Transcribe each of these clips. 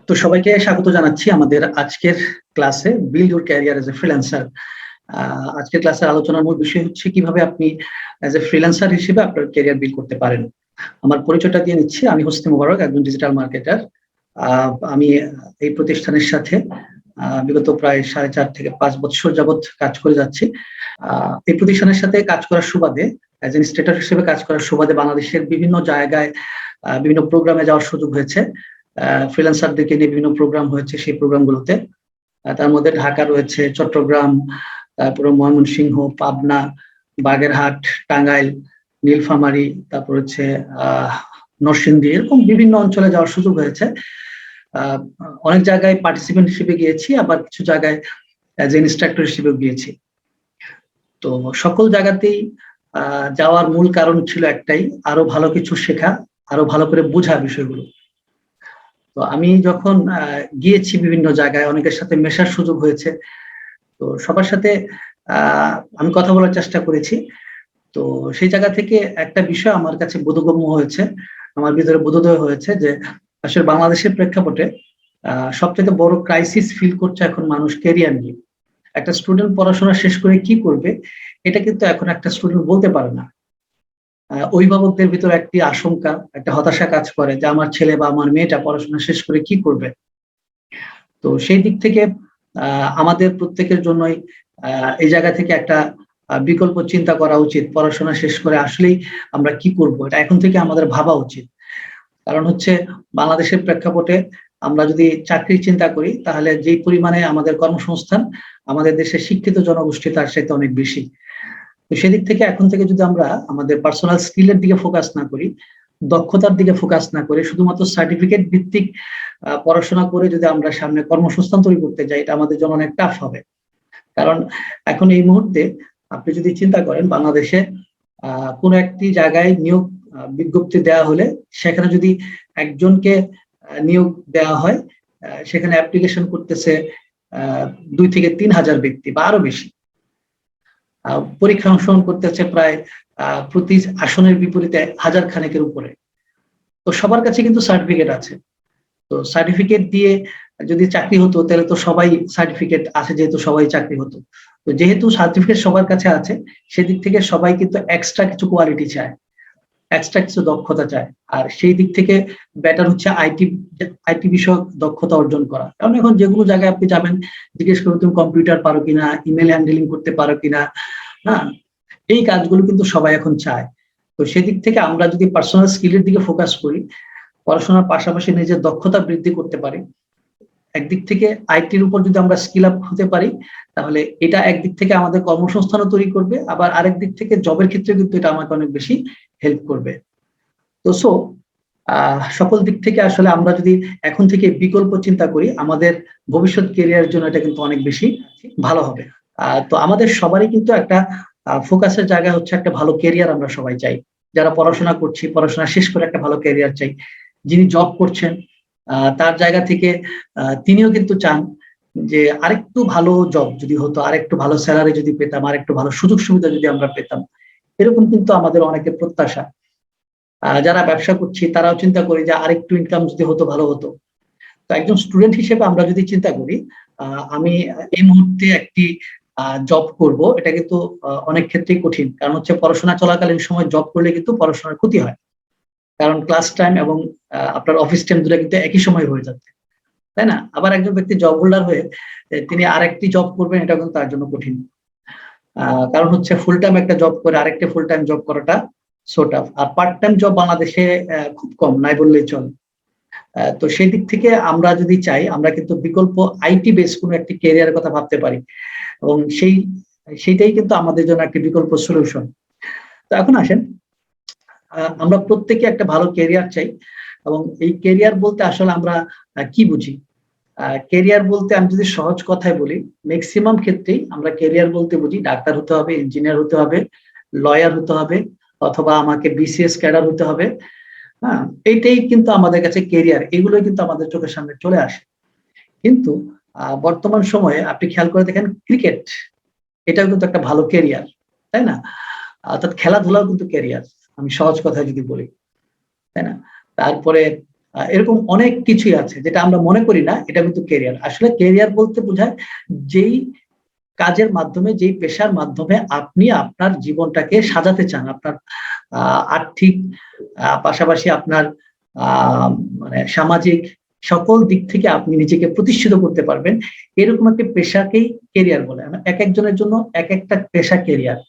তো সবাইকে স্বাগত জানাচ্ছি আমাদের আজকের ক্লাসে build your career as a freelancer. আজকের ক্লাসের আলোচনার মূল বিষয় হচ্ছে কিভাবে আপনি এজ এ ফ্রিল্যান্সার হিসেবে আপনার ক্যারিয়ার বিল্ড করতে পারেন। আমার পরিচয়টা দিয়ে নিচ্ছি, আমি হোসনি মোবারক, একজন ডিজিটাল মার্কেটার। আমি এই প্রতিষ্ঠানের সাথে বিগত প্রায় 4.5 থেকে 5 বছর যাবৎ কাজ করে যাচ্ছি। এই প্রতিষ্ঠানের সাথে কাজ করার সুবাদে, এজ এ ইনস্ট্রাক্টর হিসেবে কাজ করার সুবাদে বাংলাদেশের বিভিন্ন জায়গায় বিভিন্ন প্রোগ্রামে যাওয়ার সুযোগ হয়েছে। ফ্রিল্যান্সারদেরকে নিয়ে বিভিন্ন প্রোগ্রাম হয়েছে, সেই প্রোগ্রামগুলোতে তার মধ্যে ঢাকা রয়েছে, চট্টগ্রাম, তারপরে ময়মনসিংহ, পাবনা, বাগেরহাট, টাঙ্গাইল, নীলফামারী, তারপর হচ্ছে নরসিংদী, এরকম বিভিন্ন অঞ্চলে যাওয়ার সুযোগ হয়েছে। অনেক জায়গায় পার্টিসিপেন্ট হিসেবে গিয়েছি, আবার কিছু জায়গায় অ্যাজ এ ইনস্ট্রাক্টর হিসেবে গিয়েছি। তো সকল জায়গাতেই যাওয়ার মূল কারণ ছিল একটাই, আরো ভালো কিছু শেখা, আরো ভালো করে বোঝা বিষয়গুলো। তো আমি যখন গিয়েছি বিভিন্ন জায়গায়, অনেকের সাথে মেশার সুযোগ হয়েছে। তো সবার সাথে আমি কথা বলার চেষ্টা করেছি। তো সেই জায়গা থেকে একটা বিষয় আমার কাছে বোধগম্য হয়েছে, আমার ভিতরে বোধোদয় হয়েছে যে আসলে বাংলাদেশের প্রেক্ষাপটে সবচেয়ে বড় ক্রাইসিস ফিল করছে এখন মানুষ ক্যারিয়ার নিয়ে। একটা স্টুডেন্ট পড়াশোনা শেষ করে কি করবে, এটা কিন্তু এখন একটা স্টুডেন্ট বলতে পারে না। অভিভাবকদের ভিতরে একটি আশঙ্কা, একটা হতাশা কাজ করে যে আমার ছেলে বা আমার মেয়েটা পড়াশোনা শেষ করে কি করবে। তো সেই দিক থেকে আমাদের প্রত্যেকের জন্যই এই জায়গা থেকে একটা বিকল্প চিন্তা করা উচিত। পড়াশোনা শেষ করে আসলেই আমরা কি করব, এটা এখন থেকে আমাদের ভাবা উচিত। কারণ হচ্ছে বাংলাদেশের প্রেক্ষাপটে আমরা যদি চাকরির চিন্তা করি, তাহলে যেই পরিমাণে আমাদের কর্মসংস্থান আমাদের দেশের শিক্ষিত জনগোষ্ঠী তার সাথে অনেক বেশি। তো সেদিক থেকে এখন থেকে যদি আমরা আমাদের পার্সোনাল স্কিলের দিকে ফোকাস না করি, দক্ষতার দিকে ফোকাস না করে শুধুমাত্র সার্টিফিকেট ভিত্তিক পড়াশোনা করে যদি আমরা সামনে কর্মসংস্থান তৈরি করতে যাই, এটা আমাদের জন্য অনেক টাফ হবে। কারণ এখন এই মুহূর্তে আপনি যদি চিন্তা করেন, বাংলাদেশে কোনো একটি জায়গায় নিয়োগ বিজ্ঞপ্তি দেওয়া হলে সেখানে যদি একজনকে নিয়োগ দেওয়া হয়, সেখানে অ্যাপ্লিকেশন করতেছে 2 থেকে 3 হাজার ব্যক্তি বা আরো বেশি। পরীক্ষা অংশগ্রহণ করতেছে প্রায় প্রতি আসনের বিপরীতে 1000 খানেকের উপরে। তো সবার কাছে কিন্তু সার্টিফিকেট আছে। তো সার্টিফিকেট দিয়ে যদি চাকরি হতো, তাহলে তো সবাই সার্টিফিকেট আছে, যেহেতু সবাই চাকরি হতো। তো যেহেতু সার্টিফিকেট সবার কাছে আছে, সেদিক থেকে সবাই কিন্তু এক্সট্রা কিছু কোয়ালিটি চায়, এক্সট্রা কিছু দক্ষতা চায়। আর সেই দিক থেকে বেটার হচ্ছে আইটি বিষয়ক দক্ষতা অর্জন করা। কারণ এখন যেগুলো জায়গায় আপনি যাবেন, জিজ্ঞেস করবেন তুমি কম্পিউটার পারো কিনা, ইমেল হ্যান্ডেলিং করতে পারো কিনা, হ্যাঁ, এই কাজগুলো কিন্তু সবাই এখন চায়। তো সেদিক থেকে আমরা যদি পার্সোনাল স্কিলের দিকে ফোকাস করি, পড়াশোনার পাশাপাশি নিজের দক্ষতা বৃদ্ধি করতে পারি, একদিক থেকে আইটির উপর যদি আমরা স্কিল আপ হতে পারি, তাহলে এটা একদিক থেকে আমাদের কর্মসংস্থানও তৈরি করবে, আবার আরেক দিক থেকে জবের ক্ষেত্রে কিন্তু এটা আমাকে অনেক বেশি হেল্প করবে। তো সকল দিক থেকে আসলে আমরা যদি এখন থেকে বিকল্প চিন্তা করি, আমাদের ভবিষ্যৎ কেরিয়ারের জন্য এটা কিন্তু অনেক বেশি ভালো হবে। তো আমাদের সবারই কিন্তু একটা ফোকাসের জায়গা হচ্ছে একটা ভালো কেরিয়ার আমরা সবাই চাই। যারা পড়াশোনা করছি, পড়াশোনা শেষ করে একটা ভালো কেরিয়ার চাই। যিনি জব করছেন তার জায়গা থেকে তিনিও কিন্তু চান যে আরেকটু ভালো জব যদি হতো, আরেকটু ভালো স্যালারি যদি পেতাম, আরেকটু ভালো সুযোগ সুবিধা যদি আমরা পেতাম। এরকম কিন্তু আমাদের অনেকের প্রত্যাশা। যারা ব্যবসা করছি তারাও চিন্তা করি যে আরেকটু ইনকাম যদি হতো ভালো হতো। তো একজন স্টুডেন্ট হিসেবে আমরা যদি চিন্তা করি, আমি এই মুহূর্তে একটি জব করব, এটা কিন্তু অনেক ক্ষেত্রেই কঠিন। কারণ হচ্ছে পড়াশোনা চলাকালীন সময় জব করলে কিন্তু পড়াশোনার ক্ষতি হয়। কারণ ক্লাস টাইম এবং আপনার অফিস টাইম দুটো কিন্তু একই সময় হয়ে যাচ্ছে, তাই না? আবার একজন ব্যক্তি জব হোল্ডার হয়ে তিনি আরেকটি জব করবেন, এটা কিন্তু তার জন্য কঠিন। কারণ হচ্ছে ফুল টাইম একটা জব করে আরেকটা ফুল টাইম জব করাটা সো টাফ। আর পার্ট টাইম জব বাংলাদেশে খুব কম, নাই বললেই চলে। তো সেই দিক থেকে আমরা যদি চাই, আমরা কিন্তু বিকল্প আইটি বেস কোনো একটি ক্যারিয়ারের কথা ভাবতে পারি, এবং সেইটাই কিন্তু আমাদের জন্য একটি বিকল্প সলিউশন। তো এখন আসেন, আমরা প্রত্যেকে একটা ভালো ক্যারিয়ার চাই, এবং এই ক্যারিয়ার বলতে আসলে আমরা কি বুঝি? ক্যারিয়ার বলতে আমি যদি সহজ কথায় বলি, ম্যাক্সিমাম ক্ষেত্রেই আমরা ক্যারিয়ার বলতে বুঝি ডাক্তার হতে হবে, ইঞ্জিনিয়ার হতে হবে, লয়ার হতে হবে, অথবা আমাকে বিসিএস ক্যাডার হতে হবে। হ্যাঁ, এইটাই কিন্তু আমাদের কাছে ক্যারিয়ার, এগুলোই কিন্তু আমাদের চোখের সামনে চলে আসে। কিন্তু বর্তমান সময়ে আপনি খেয়াল করে দেখেন, ক্রিকেট এটাও কিন্তু একটা ভালো ক্যারিয়ার, তাই না? অর্থাৎ খেলাধুলাও কিন্তু ক্যারিয়ার, আমি সহজ কথায় যদি বলি, তাই না? তারপরে এরকম অনেক কিছুই আছে যেটা আমরা মনে করি না এটা কিন্তু কেরিয়ার। আসলে কেরিয়ার বলতে বোঝায় যেই কাজের মাধ্যমে, যেই পেশার মাধ্যমে আপনি আপনার জীবনটাকে সাজাতে চান, আপনার আর্থিক পাশাপাশি আপনার মানে সামাজিক সকল দিক থেকে আপনি নিজেকে প্রতিষ্ঠিত করতে পারবেন, এরকম একটা পেশাকেই কেরিয়ার বলে। এক একজনের জন্য এক একটা পেশা কেরিয়ার।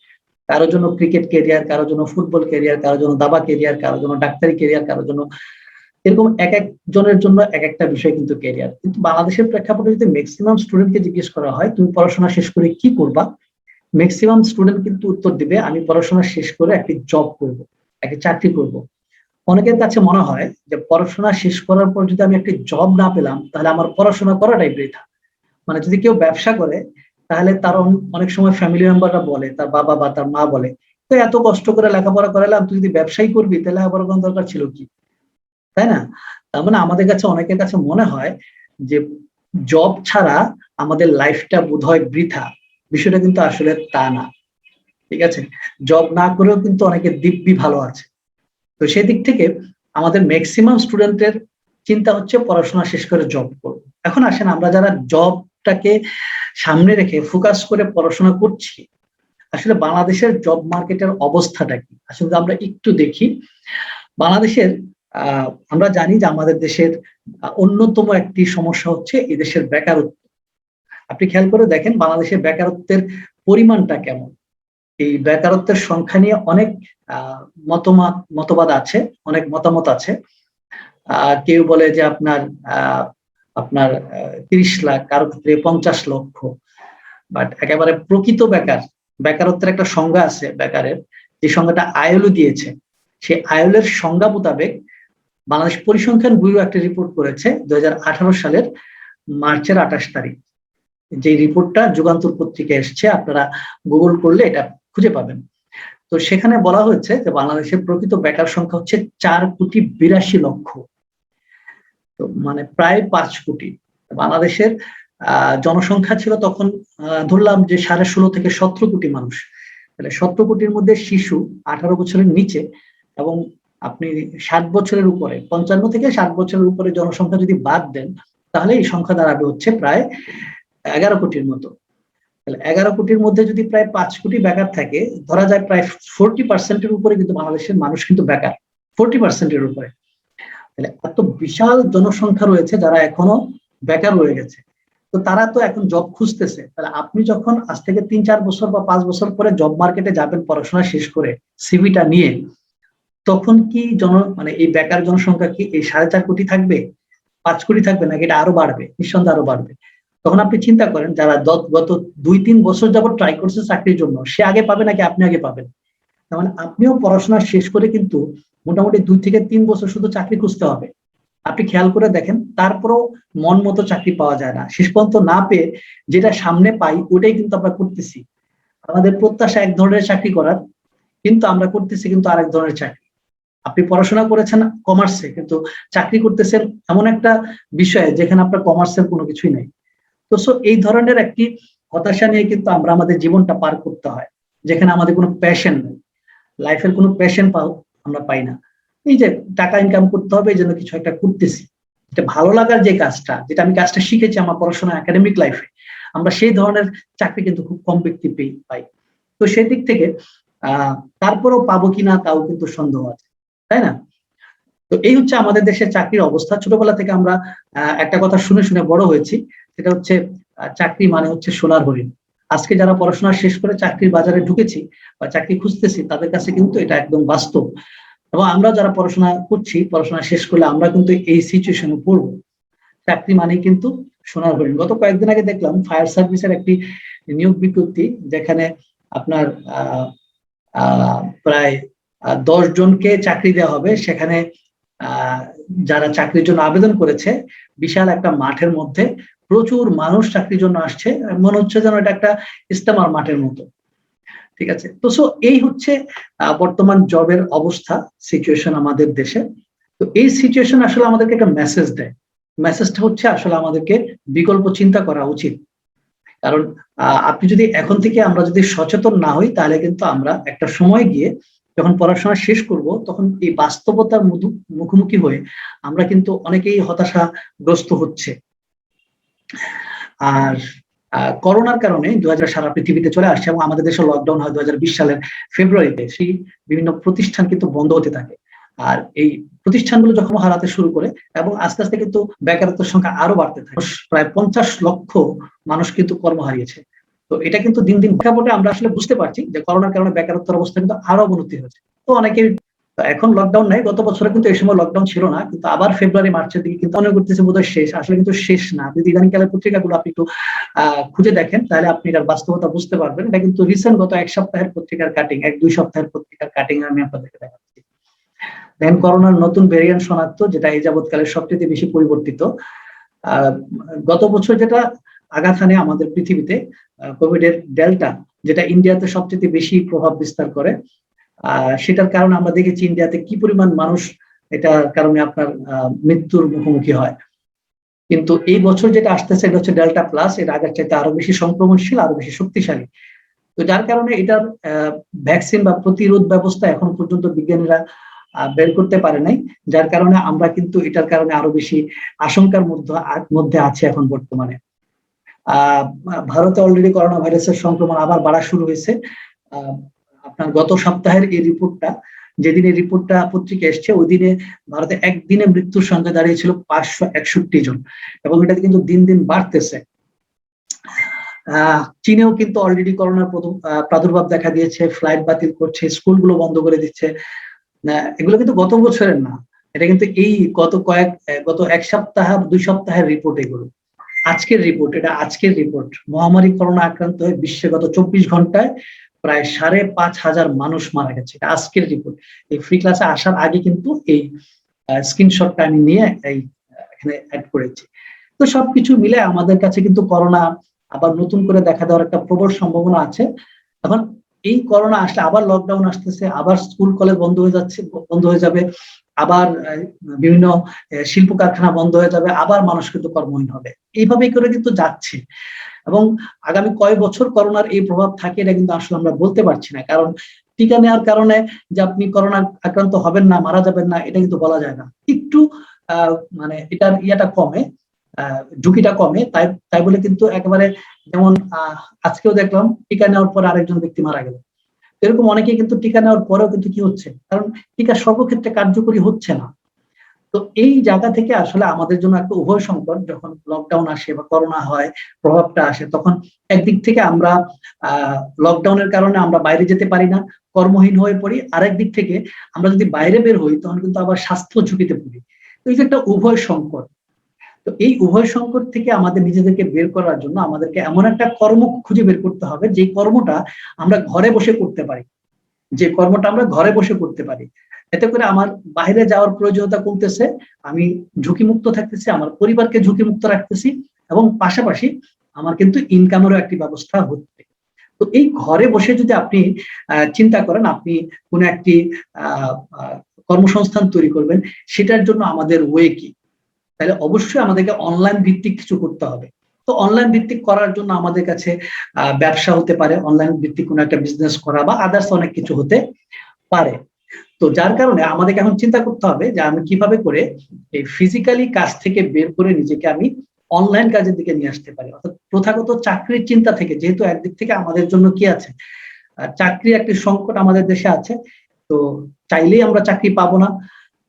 কারো জন্য ক্রিকেট কেরিয়ার, কারো জন্য ফুটবল কেরিয়ার, কারো জন্য দাবা কেরিয়ার, কারো জন্য ডাক্তারি কেরিয়ার, কারো জন্য এরকম এক একজনের জন্য এক একটা বিষয় কিন্তু কেরিয়ার। কিন্তু বাংলাদেশের প্রেক্ষাপটে যদি ম্যাক্সিমাম স্টুডেন্টকে জিজ্ঞেস করা হয় তুমি পড়াশোনা শেষ করে কি করবা, ম্যাক্সিমাম স্টুডেন্ট কিন্তু উত্তর দিবে আমি পড়াশোনা শেষ করে একটি জব করব, একটি চাকরি করব। অনেকের কাছে মনে হয় যে পড়াশোনা শেষ করার পর যদি আমি একটি জব না পেলাম তাহলে আমার পড়াশোনা করাটাই বৃথা। মানে যদি কেউ ব্যবসা করে তাহলে তার অনেক সময় ফ্যামিলি মেম্বাররা বলে, তার বাবা বা তার মা বলে, তো এত কষ্ট করে লেখাপড়া করালাম তুই যদি ব্যবসায়ী করবি তাহলে আবার কোনো দরকার ছিল কি, তাই না? তার মানে আমাদের কাছে অনেকের কাছে মনে হয় যে জব ছাড়া আমাদের লাইফটা বোধহয় বৃথা। বিষয়টা কিন্তু আসলে তা না। ঠিক আছে, জব না করেও কিন্তু অনেকে দিব্যি ভালো আছে। তো সেদিক থেকে আমাদের ম্যাক্সিমাম স্টুডেন্টের চিন্তা হচ্ছে পড়াশোনা শেষ করে জব করব। এখন আসেন আমরা যারা জবটাকে সামনে রেখে ফোকাস করে পড়াশোনা করছি, আসলে বাংলাদেশের জব মার্কেটের অবস্থাটা কি আসলে আমরা একটু দেখি। বাংলাদেশের আমরা জানি যে আমাদের দেশের অন্যতম একটি সমস্যা হচ্ছে এই দেশের বেকারত্ব। আপনি খেয়াল করে দেখেন বাংলাদেশের বেকারত্বের পরিমাণটা কেমন। এই বেকারত্বের সংখ্যা নিয়ে অনেক মতবাদ আছে, অনেক মতামত আছে। কেউ বলে যে আপনার আপনার ৩০ লাখ, কারো ক্ষেত্রে ৫০ লক্ষ। বাট একেবারে প্রকৃত বেকারত্বের একটা সংজ্ঞা আছে বেকারের, যে সংজ্ঞাটা আইএলও দিয়েছে। সেই আইএলও এর সংজ্ঞা মোতাবেক বাংলাদেশ পরিসংখ্যান ব্যুরো একটা রিপোর্ট করেছে ২০১৮ সালের মার্চের ২৮ তারিখ। যে রিপোর্টটা যুগান্তর পত্রিকায় এসছে, আপনারা গুগল করলে এটা খুঁজে পাবেন। তো সেখানে বলা হয়েছে যে বাংলাদেশের প্রকৃত বেকার সংখ্যা হচ্ছে ৪,৮২,০০,০০০। তো মানে প্রায় ৫ কোটি। বাংলাদেশের জনসংখ্যা ছিল তখন ধরলাম যে ১৬.৫ থেকে ১৭ কোটি মানুষ। তাহলে ১৭ কোটির মধ্যে শিশু ১৮ বছরের নিচে এবং আপনি ৬০ বছরের উপরে, ৫৫ থেকে ৬০ বছরের উপরে জনসংখ্যা যদি বাদ দেন তাহলে এই সংখ্যা দাঁড়াবে হচ্ছে প্রায় ১১ কোটির মতো। তাহলে ১১ কোটির মধ্যে যদি প্রায় ৫ কোটি বেকার থাকে, ধরা যায় প্রায় 40% এর উপরে কিন্তু বাংলাদেশের মানুষ কিন্তু বেকার, 40% এর উপরে। তাহলে এত বিশাল জনসংখ্যা রয়েছে যারা এখনো বেকার রয়ে গেছে। তো তারা তো এখন জব খুঁজতেছে। তাহলে আপনি যখন আজ থেকে ৩-৪ বছর বা ৫ বছর পরে জব মার্কেটে যাবেন পড়াশোনা শেষ করে সিভিটা নিয়ে, তখন কি মানে এই বেকার জনসংখ্যা কি এই ৪.৫ কোটি থাকবে, ৫ কোটি থাকবে, নাকি এটা আরো বাড়বে? নিঃসন্দেহে আরো বাড়বে। তখন আপনি চিন্তা করেন যারা গত ২-৩ বছর যাবত ট্রাই করছে চাকরির জন্য, সে আগে পাবে নাকি আপনি আগে পাবেন? তার মানে আপনিও পড়াশোনা শেষ করে কিন্তু মোটামুটি ২ থেকে ৩ বছর শুধু চাকরি খুঁজতে হবে। আপনি খেয়াল করে দেখেন তারপরেও মন মতো চাকরি পাওয়া যায় না। শেষ পর্যন্ত না পেয়ে যেটা সামনে পাই ওটাই কিন্তু আমরা করতেছি। আমাদের প্রত্যাশা এক ধরনের চাকরি করার, কিন্তু আমরা করতেছি কিন্তু আরেক ধরনের চাকরি। আপনি পড়াশোনা করেছেন কমার্সে, কিন্তু চাকরি করতেছেন এমন একটা বিষয়ে যেখানে আপনার কমার্সের কোনো কিছুই নাই। তো এই ধরনের একটি হতাশা নিয়ে কিন্তু আমরা আমাদের জীবনটা পার করতে হয়, যেখানে আমাদের কোনো প্যাশন নেই, লাইফের কোনো প্যাশন আমরা পাই না। এই যে টাকা ইনকাম করতে হবে এই জন্য কিছু একটা করতেছি, এটা ভালো লাগার যে কাজটা, যেটা আমি কাজটা শিখেছি আমার পড়াশোনা একাডেমিক লাইফে, আমরা সেই ধরনের চাকরি কিন্তু খুব কম ব্যক্তি পাই। তো সেই দিক থেকে তারপরেও পাবো কিনা তাও কিন্তু সন্দেহ আছে, তাই না? তো এই হচ্ছে আমাদের দেশের চাকরির অবস্থা। ছোটবেলা থেকে আমরা একটা কথা শুনে শুনে বড় হয়েছি, সেটা হচ্ছে চাকরি মানে হচ্ছে সোনার হরিণ। আজকে যারা পড়াশোনা শেষ করে চাকরির বাজারে ঢুকেছি বা চাকরি খুঁজতেছি তাদের কাছে কিন্তু এটা একদম বাস্তব। এবং আমরা যারা পড়াশোনা করছি, পড়াশোনা শেষ করলে আমরা কিন্তু এই সিচুয়েশনে পড়বো। চাকরি মানে কিন্তু সোনার হরিণ। গত কয়েকদিন আগে দেখলাম ফায়ার সার্ভিসের একটি নিয়োগ বিজ্ঞপ্তি, যেখানে আপনার প্রায় ১০ জনকে চাকরি দেওয়া হবে। সেখানে যারা চাকরির জন্য আবেদন করেছে, বিশাল একটা মাঠের মধ্যে প্রচুর মানুষ চাকরির জন্য আসছে, মনে হচ্ছে যেন এটা একটা ইস্তেমার মাঠের মতো। ঠিক আছে, তো এই হচ্ছে বর্তমান জবের অবস্থা, সিচুয়েশন আমাদের দেশে। তো এই সিচুয়েশন আসলে আমাদেরকে একটা মেসেজ দেয়। মেসেজটা হচ্ছে আসলে আমাদেরকে বিকল্প চিন্তা করা উচিত। কারণ আপনি যদি এখন থেকে আমরা যদি সচেতন না হই তাহলে কিন্তু আমরা একটা সময় গিয়ে যখন পড়াশোনা শেষ করব তখন এই বাস্তবতার মুখোমুখি হয়ে আমরা কিন্তু অনেকেই হতাশাগ্রস্ত হচ্ছে। আর করোনার কারণে 2000 সারা পৃথিবীতে চলে আসছে এবং আমাদের দেশে লকডাউন হয় 2020 সালের ফেব্রুয়ারিতে। সেই বিভিন্ন প্রতিষ্ঠান কিন্তু বন্ধ হতে থাকে। আর এই প্রতিষ্ঠানগুলো যখন হারাতে শুরু করে এবং আস্তে আস্তে কিন্তু বেকারত্বের সংখ্যা আরো বাড়তে থাকে। প্রায় 50 লক্ষ মানুষ কিন্তু কর্ম হারিয়েছে। তো এটা কিন্তু দিন দিন প্রেক্ষাপটে আমরা আসলে বুঝতে পারছি যে করোনার কারণে বেকারত্বের অবস্থা কিন্তু আরো অবনতি হয়েছে। তো অনেকে এখন লকডাউন নাই, গত বছরে কিন্তু এই সময় লকডাউন ছিল না, কিন্তু আবার ফেব্রুয়ারি মার্চের দিকে কিন্তু মনে করতেছে বোধহয় শেষ, আসলে কিন্তু শেষ না। যদি ইদানিংকালের পত্রিকাগুলো আপনি একটু খুঁজে দেখেন তাহলে আপনি এটার বাস্তবতা বুঝতে পারবেন। এটা কিন্তু রিসেন্ট গত এক সপ্তাহের পত্রিকার কাটিং, 1-2 সপ্তাহের পত্রিকার কাটিং আমি আপনাদেরকে দেখাচ্ছি। দেন করোনার নতুন ভেরিয়েন্ট শনাক্ত, যেটা এই যাবৎকালের সবচেয়ে বেশি পরিবর্তিত। গত বছর যেটা আঘাত হানে আমাদের পৃথিবীতে কোভিড এর ডেল্টা, যেটা ইন্ডিয়াতে সবচেয়ে বেশি প্রভাব বিস্তার করে, সেটার কারণে আমরা দেখেছি ইন্ডিয়াতে কি পরিমাণ মানুষ এটার কারণে আপনার মৃত্যুর মুখোমুখি হয়। কিন্তু এই বছর যেটা আসতেছে এটা হচ্ছে ডেল্টা প্লাস, এটা আগের চাইতে আরো বেশি সংক্রমণশীল, আরো বেশি শক্তিশালী। তো যার কারণে এটার ভ্যাকসিন বা প্রতিরোধ ব্যবস্থা এখন পর্যন্ত বিজ্ঞানীরা বের করতে পারে নাই, যার কারণে আমরা কিন্তু এটার কারণে আরো বেশি আশঙ্কার মধ্যে আছে এখন বর্তমানে। ভারতে অলরেডি করোনা ভাইরাসের সংক্রমণ আবার বাড়া শুরু হয়েছে। আপনার গত সপ্তাহের এই রিপোর্টটা, যেদিন এই রিপোর্টটা পত্রিকা এসছে ওই দিনে ভারতে একদিনে মৃত্যুর সংখ্যা দাঁড়িয়েছিল 561 জন এবং এটা কিন্তু দিন দিন বাড়তেছে। চীনেও কিন্তু অলরেডি করোনার প্রাদুর্ভাব দেখা দিয়েছে, ফ্লাইট বাতিল করছে, স্কুলগুলো বন্ধ করে দিচ্ছে। এগুলো কিন্তু গত বছরের না, এটা কিন্তু এই গত 1 সপ্তাহ 2 সপ্তাহের রিপোর্ট। এগুলো আজকের রিপোর্ট, এটা আজকের রিপোর্ট। মহামারী করোনা আক্রান্ত হয়ে বিশ্বে গত 24 ঘন্টায় প্রায় 5,500 মানুষ মারা গেছে, এটা আজকের রিপোর্ট। এই ফ্রি ক্লাসে আসার আগে কিন্তু এই স্ক্রিনশটটা আমি নিয়ে এখানে অ্যাড করেছি। তো সবকিছু মিলে আমাদের কাছে কিন্তু করোনা আবার নতুন করে দেখা দেওয়ার একটা প্রবল সম্ভাবনা আছে। এখন এই করোনা আসলে আবার লকডাউন আসতেছে, আবার স্কুল কলেজ বন্ধ হয়ে যাবে, আবার বিভিন্ন শিল্প কারখানা বন্ধ হয়ে যাবে, আবার মানুষ কিন্তু কর্মহীন হবে। এইভাবেই করে কিন্তু যাচ্ছে এবং আগামী কয় বছর করোনার এই প্রভাব থাকে এটা কিন্তু আসলে আমরা বলতে পারছি না। কারণ টিকা নেওয়ার কারণে যে আপনি করোনা আক্রান্ত হবেন না, মারা যাবেন না, এটা কিন্তু বলা যায় না। একটু মানে এটার ইয়াটা কমে, ঝুঁকিটা কমে, তাই বলে কিন্তু একেবারে, যেমন আজকেও দেখলাম টিকা নেওয়ার পর আরেকজন ব্যক্তি মারা গেল। এরকম অনেকেই কিন্তু টিকা নেওয়ার পরেও কিন্তু কি হচ্ছে, কারণ টিকা সর্বক্ষেত্রে কার্যকরী হচ্ছে না। তো এই জায়গা থেকে আসলে আমাদের জন্য একটা উভয় সংকট, যখন লকডাউন আসে বা করোনা হয়, প্রভাবটা আসে, তখন একদিক থেকে আমরা লকডাউনের কারণে আমরা বাইরে যেতে পারি না, কর্মহীন হয়ে পড়ি। আরেক দিক থেকে আমরা যদি বাইরে বের হই তখন কিন্তু আবার স্বাস্থ্য ঝুঁকিতে পড়ি। তো এই যে একটা উভয় সংকট, তো এই উভয় সংকট থেকে আমাদের নিজেদেরকে বের করার জন্য আমাদেরকে এমন একটা কর্ম খুঁজে বের করতে হবে যে কর্মটা আমরা ঘরে বসে করতে পারি, এতে করে আমার বাইরে যাওয়ার প্রয়োজনীয়তা কমতেছে, আমি ঝুঁকিমুক্ত থাকতেছি, আমার পরিবারকে ঝুঁকিমুক্ত রাখতেছি এবং পাশাপাশি আমার কিন্তু ইনকামেরও একটি ব্যবস্থা হচ্ছে। তো এই ঘরে বসে যদি আপনি চিন্তা করেন আপনি কোন একটি কর্মসংস্থান তৈরি করবেন, সেটার জন্য আমাদের ওয়ে কি, তাহলে অবশ্যই আমাদেরকে অনলাইন ভিত্তিক কিছু করতে হবে। তো অনলাইন ভিত্তিক করার জন্য আমাদের কাছে ব্যবসা হতে পারে, অনলাইন ভিত্তিক কোনো একটা বিজনেস করা বা আদার্স অনেক কিছু হতে পারে। তো যার কারণে আমাদেরকে এখন চিন্তা করতে হবে যে আমি কিভাবে করে এই ফিজিক্যালি কাজ থেকে বের করে নিজেকে আমি অনলাইন কাজের দিকে নিয়ে আসতে পারি। অর্থাৎ প্রথাগত চাকরির চিন্তা থেকে, যেহেতু একদিক থেকে আমাদের জন্য কি আছে, চাকরির একটি সংকট আমাদের দেশে আছে, তো চাইলেই আমরা চাকরি পাবো না।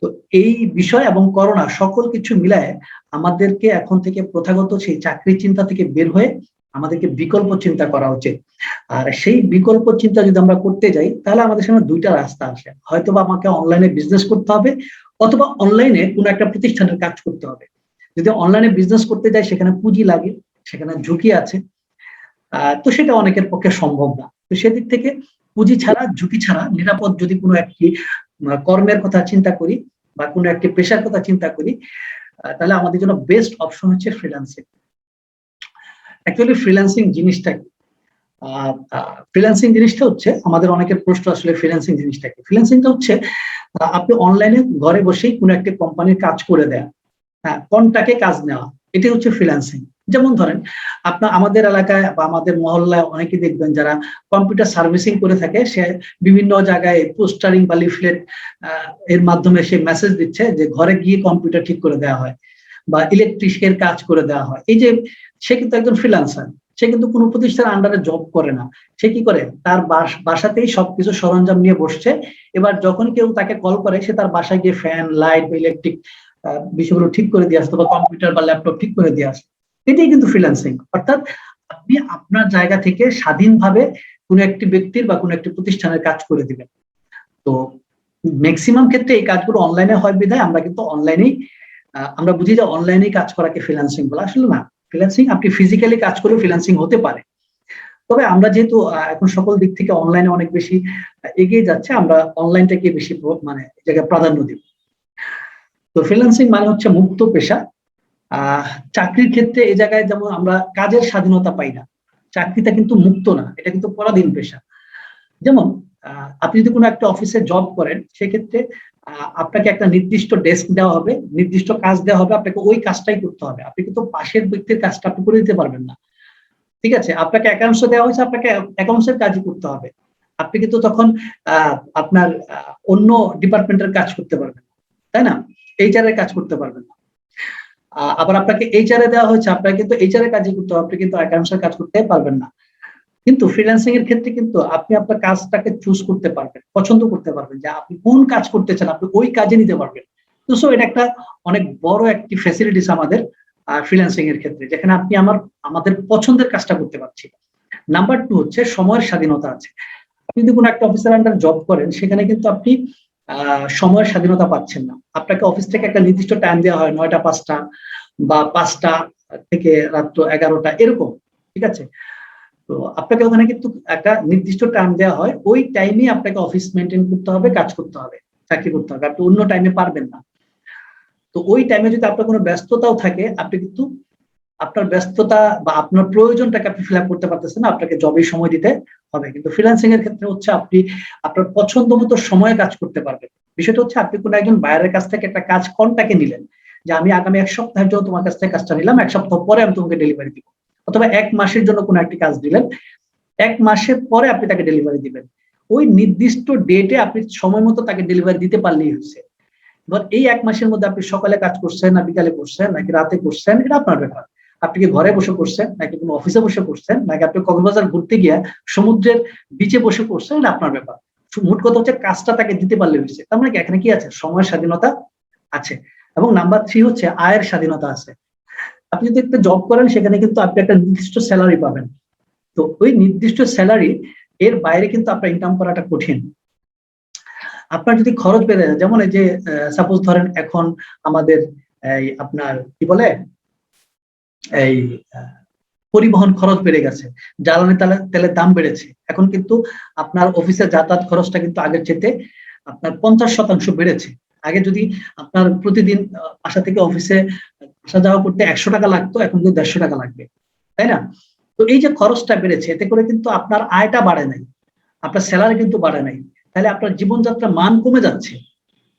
তো এই বিষয় এবং করোনা সকল কিছু মিলায় আমাদেরকে এখন থেকে প্রথাগত সেই চাকরির চিন্তা থেকে বের হয়ে আমাদেরকে বিকল্প চিন্তা করা উচিত। আর সেই বিকল্প চিন্তা যদি আমরা করতে যাই তাহলে আমাদের সামনে দুইটা রাস্তা আসে, হয়তোবা আমাকে অনলাইনে বিজনেস করতে হবে অথবা অনলাইনে কোনো একটা প্রতিষ্ঠানের কাজ করতে হবে। যদি অনলাইনে বিজনেস করতে যাই সেখানে পুঁজি লাগে, সেখানে ঝুঁকি আছে, তো সেটা অনেকের পক্ষে সম্ভব না। তো সেদিক থেকে পুঁজি ছাড়া, ঝুঁকি ছাড়া নিরাপদ যদি কোনো একটি কর্মের কথা চিন্তা করি বা কোনো একটি পেশার কথা চিন্তা করি, তাহলে আমাদের জন্য বেস্ট অপশন হচ্ছে ফ্রিল্যান্সিং। অ্যাকচুয়ালি ফ্রিল্যান্সিং জিনিসটা কি? ফ্রিল্যান্সিং জিনিসটা হচ্ছে, আমাদের অনেকের প্রশ্ন আসলে ফ্রিল্যান্সিং জিনিসটা কি। ফ্রিল্যান্সিংটা হচ্ছে আপনি অনলাইনে ঘরে বসেই কোনো একটা কোম্পানির কাজ করে দেয়া, কন্ট্রাক্টে কাজ নেওয়া, এটাই হচ্ছে ফ্রিল্যান্সিং। যেমন ধরেন আমাদের এলাকায় বা আমাদের মহল্লায় অনেকে দেখবেন যারা কম্পিউটার সার্ভিসিং করে থাকে, সে বিভিন্ন জায়গায় পোস্টারিং বা লিফলেট এর মাধ্যমে সে মেসেজ দিচ্ছে যে ঘরে গিয়ে কম্পিউটার ঠিক করে দেওয়া হয় বা ইলেকট্রিশিয়ানের কাজ করে দেওয়া হয়। এই যে সে কিন্তু একজন ফ্রিল্যান্সার, সে কিন্তু কোনো প্রতিষ্ঠানের আন্ডারে জব করে না। সে কি করে, তার বাসাতেই সবকিছু সরঞ্জাম নিয়ে বসছে। এবার যখন কেউ তাকে কল করে, সে তার বাসায় গিয়ে ফ্যান, লাইট বা ইলেকট্রিক বিষয়গুলো ঠিক করে দিয়ে আসতো, বা কম্পিউটার বা ল্যাপটপ ঠিক করে দিয়ে আসতো। এটাই কিন্তু ফ্রিল্যান্সিং। অর্থাৎ আপনি আপনার জায়গা থেকে স্বাধীনভাবে কোনো একটি ব্যক্তির বা কোনো একটি প্রতিষ্ঠানের কাজ করে দিবেন। তো ম্যাক্সিমাম ক্ষেত্রে এই কাজগুলো অনলাইনে হয় বিধায় আমরা কিন্তু অনলাইনেই আমরা বুঝি যে অনলাইনেই কাজ করাকে ফ্রিল্যান্সিং বলে। আসলে না, ফ্রিল্যান্সিং আপনি ফিজিক্যালি কাজ করেও ফ্রিল্যান্সিং হতে পারে। তবে আমরা যেহেতু এখন সকল দিক থেকে অনলাইনে অনেক বেশি এগিয়ে যাচ্ছে, আমরা অনলাইনটাকে বেশি মানে জায়গায় প্রাধান্য দিব। তো ফ্রিল্যান্সিং মানে হচ্ছে মুক্ত পেশা। চাকরির ক্ষেত্রে এই জায়গায় যেমন আমরা কাজের স্বাধীনতা পাই না, চাকরিটা কিন্তু মুক্ত না, এটা কিন্তু পরাধীন পেশা। যেমন আপনি যদি কোনো একটা অফিসে জব করেন, সেক্ষেত্রে আপনাকে একটা নির্দিষ্ট ডেস্ক দেওয়া হবে, নির্দিষ্ট কাজ দেওয়া হবে, আপনাকে ওই কাজটাই করতে হবে। আপনি কিন্তু পাশের ব্যক্তির কাজটা আপনি করে দিতে পারবেন না। ঠিক আছে, আপনাকে একাংশ দেওয়া হয়েছে, আপনাকে একাংশের কাজই করতে হবে। আপনি কিন্তু তখন আপনার অন্য ডিপার্টমেন্টের কাজ করতে পারবেন না, তাই না? এইচআর এর কাজ করতে পারবেন না। আবার আপনাকে এইচআর এ দেওয়া হয়েছে, আপনাকে কিন্তু এইচআর এর কাজই করতে হবে, আপনি কিন্তু একাংশের কাজ করতে পারবেন না। কিন্তু ফ্রিল্যান্সিং এর ক্ষেত্রে কিন্তু আপনি আপনার কাজটাকে চুজ করতে পারবেন, পছন্দ করতে পারবেন যে আপনি কোন কাজ করতে চান, আপনি ওই কাজে নিতে পারবেন। তো সো এটা একটা অনেক বড় একটি ফ্যাসিলিটিস আমাদের ফ্রিল্যান্সিং এর ক্ষেত্রে, যেখানে আপনি আমাদের পছন্দের কাজটা করতে পারছি। নাম্বার 2 হচ্ছে সময়ের স্বাধীনতা আছে। আপনি যদি কোনো একটা অফিসের আন্ডার জব করেন, সেখানে কিন্তু আপনি সময়ের স্বাধীনতা পাচ্ছেন না। আপনাকে অফিস থেকে একটা নির্দিষ্ট টাইম দেওয়া হয়, 9টা 5টা বা 5টা থেকে রাত 11টা এরকম। ঠিক আছে, তো আপনাকে ওখানে কিন্তু একটা নির্দিষ্ট টাইম দেওয়া হয়, ওই টাইমে আপনাকে অফিস মেনটেন করতে হবে, কাজ করতে হবে, চাকরি করতে হবে। আপনি অন্য টাইমে পারবেন না। তো ওই টাইমে যদি আপনার কোনো ব্যস্ততাও থাকে, আপনি কিন্তু আপনার ব্যস্ততা বা আপনার প্রয়োজনটাকে আপনি ফিল আপ করতে পারতেছেন না, আপনাকে জবে সময় দিতে হবে। কিন্তু ফ্রিল্যান্সিং এর ক্ষেত্রে হচ্ছে আপনি আপনার পছন্দ মতো সময়ে কাজ করতে পারবেন। বিষয়টা হচ্ছে আপনি কোনো একজন বায়ারের কাছ থেকে একটা কাজ কন্টাকে নিলেন, যে আমি আগামী 1 সপ্তাহের জন্য তোমার কাছ থেকে কাজটা নিলাম, 1 সপ্তাহ পরে আমি তোমাকে ডেলিভারি দিব। অথবা 1 মাসের জন্য কোনো একটি কাজ দিলেন, 1 মাসের পরে আপনি তাকে ডেলিভারি দিবেন। ওই নির্দিষ্ট ডেটে আপনি সময় মতো তাকে ডেলিভারি দিতে পারলেই হয়েছে। এবার এই 1 মাসের মধ্যে আপনি সকালে কাজ করছেন না বিকালে করছেন নাকি রাতে করছেন, এটা আপনার ব্যাপার। আপনি কি ঘরে বসে করছেন নাকি কোনো অফিসে বসে করছেন নাকি আপনি কক্সবাজার ঘুরতে গিয়ে সমুদ্রের বিচে বসে করছেন, এটা আপনার ব্যাপার। মোট কথা হচ্ছে কাজটা তাকে দিতে পারলে হয়েছে। তার মানে কি এখানে কি আছে, সময়ের স্বাধীনতা আছে। এবং নাম্বার 3 হচ্ছে আয়ের স্বাধীনতা আছে। আপনি যদি একটা জব করেন, সেখানে কিন্তু আপনি একটা নির্দিষ্ট স্যালারি পাবেন। তো ওই নির্দিষ্ট স্যালারি এর বাইরে কিন্তু আপনার ইনকাম করাটা কঠিন। আপনার যদি খরচ বেড়ে যায়, যেমন এই যে সাপোজ ধরেন এখন আমাদের এই আপনার কি বলে এই পরিবহন খরচ বেড়ে গেছে, জ্বালানি তেলের দাম বেড়েছে। এখন কিন্তু আপনার অফিসে যাতায়াত খরচটা কিন্তু আগের চেয়ে আপনার 50% বেড়েছে। আগে যদি আপনার প্রতিদিন বাসা থেকে অফিসে আসা যাওয়া করতে 100 টাকা লাগতো, এখন কিন্তু 150 টাকা লাগবে, তাই না? তো এই যে খরচটা বেড়েছে, এতে করে কিন্তু আপনার আয়টা বাড়ে নাই, আপনার স্যালারি কিন্তু বাড়ে নাই। তাহলে আপনার জীবনযাত্রার মান কমে যাচ্ছে।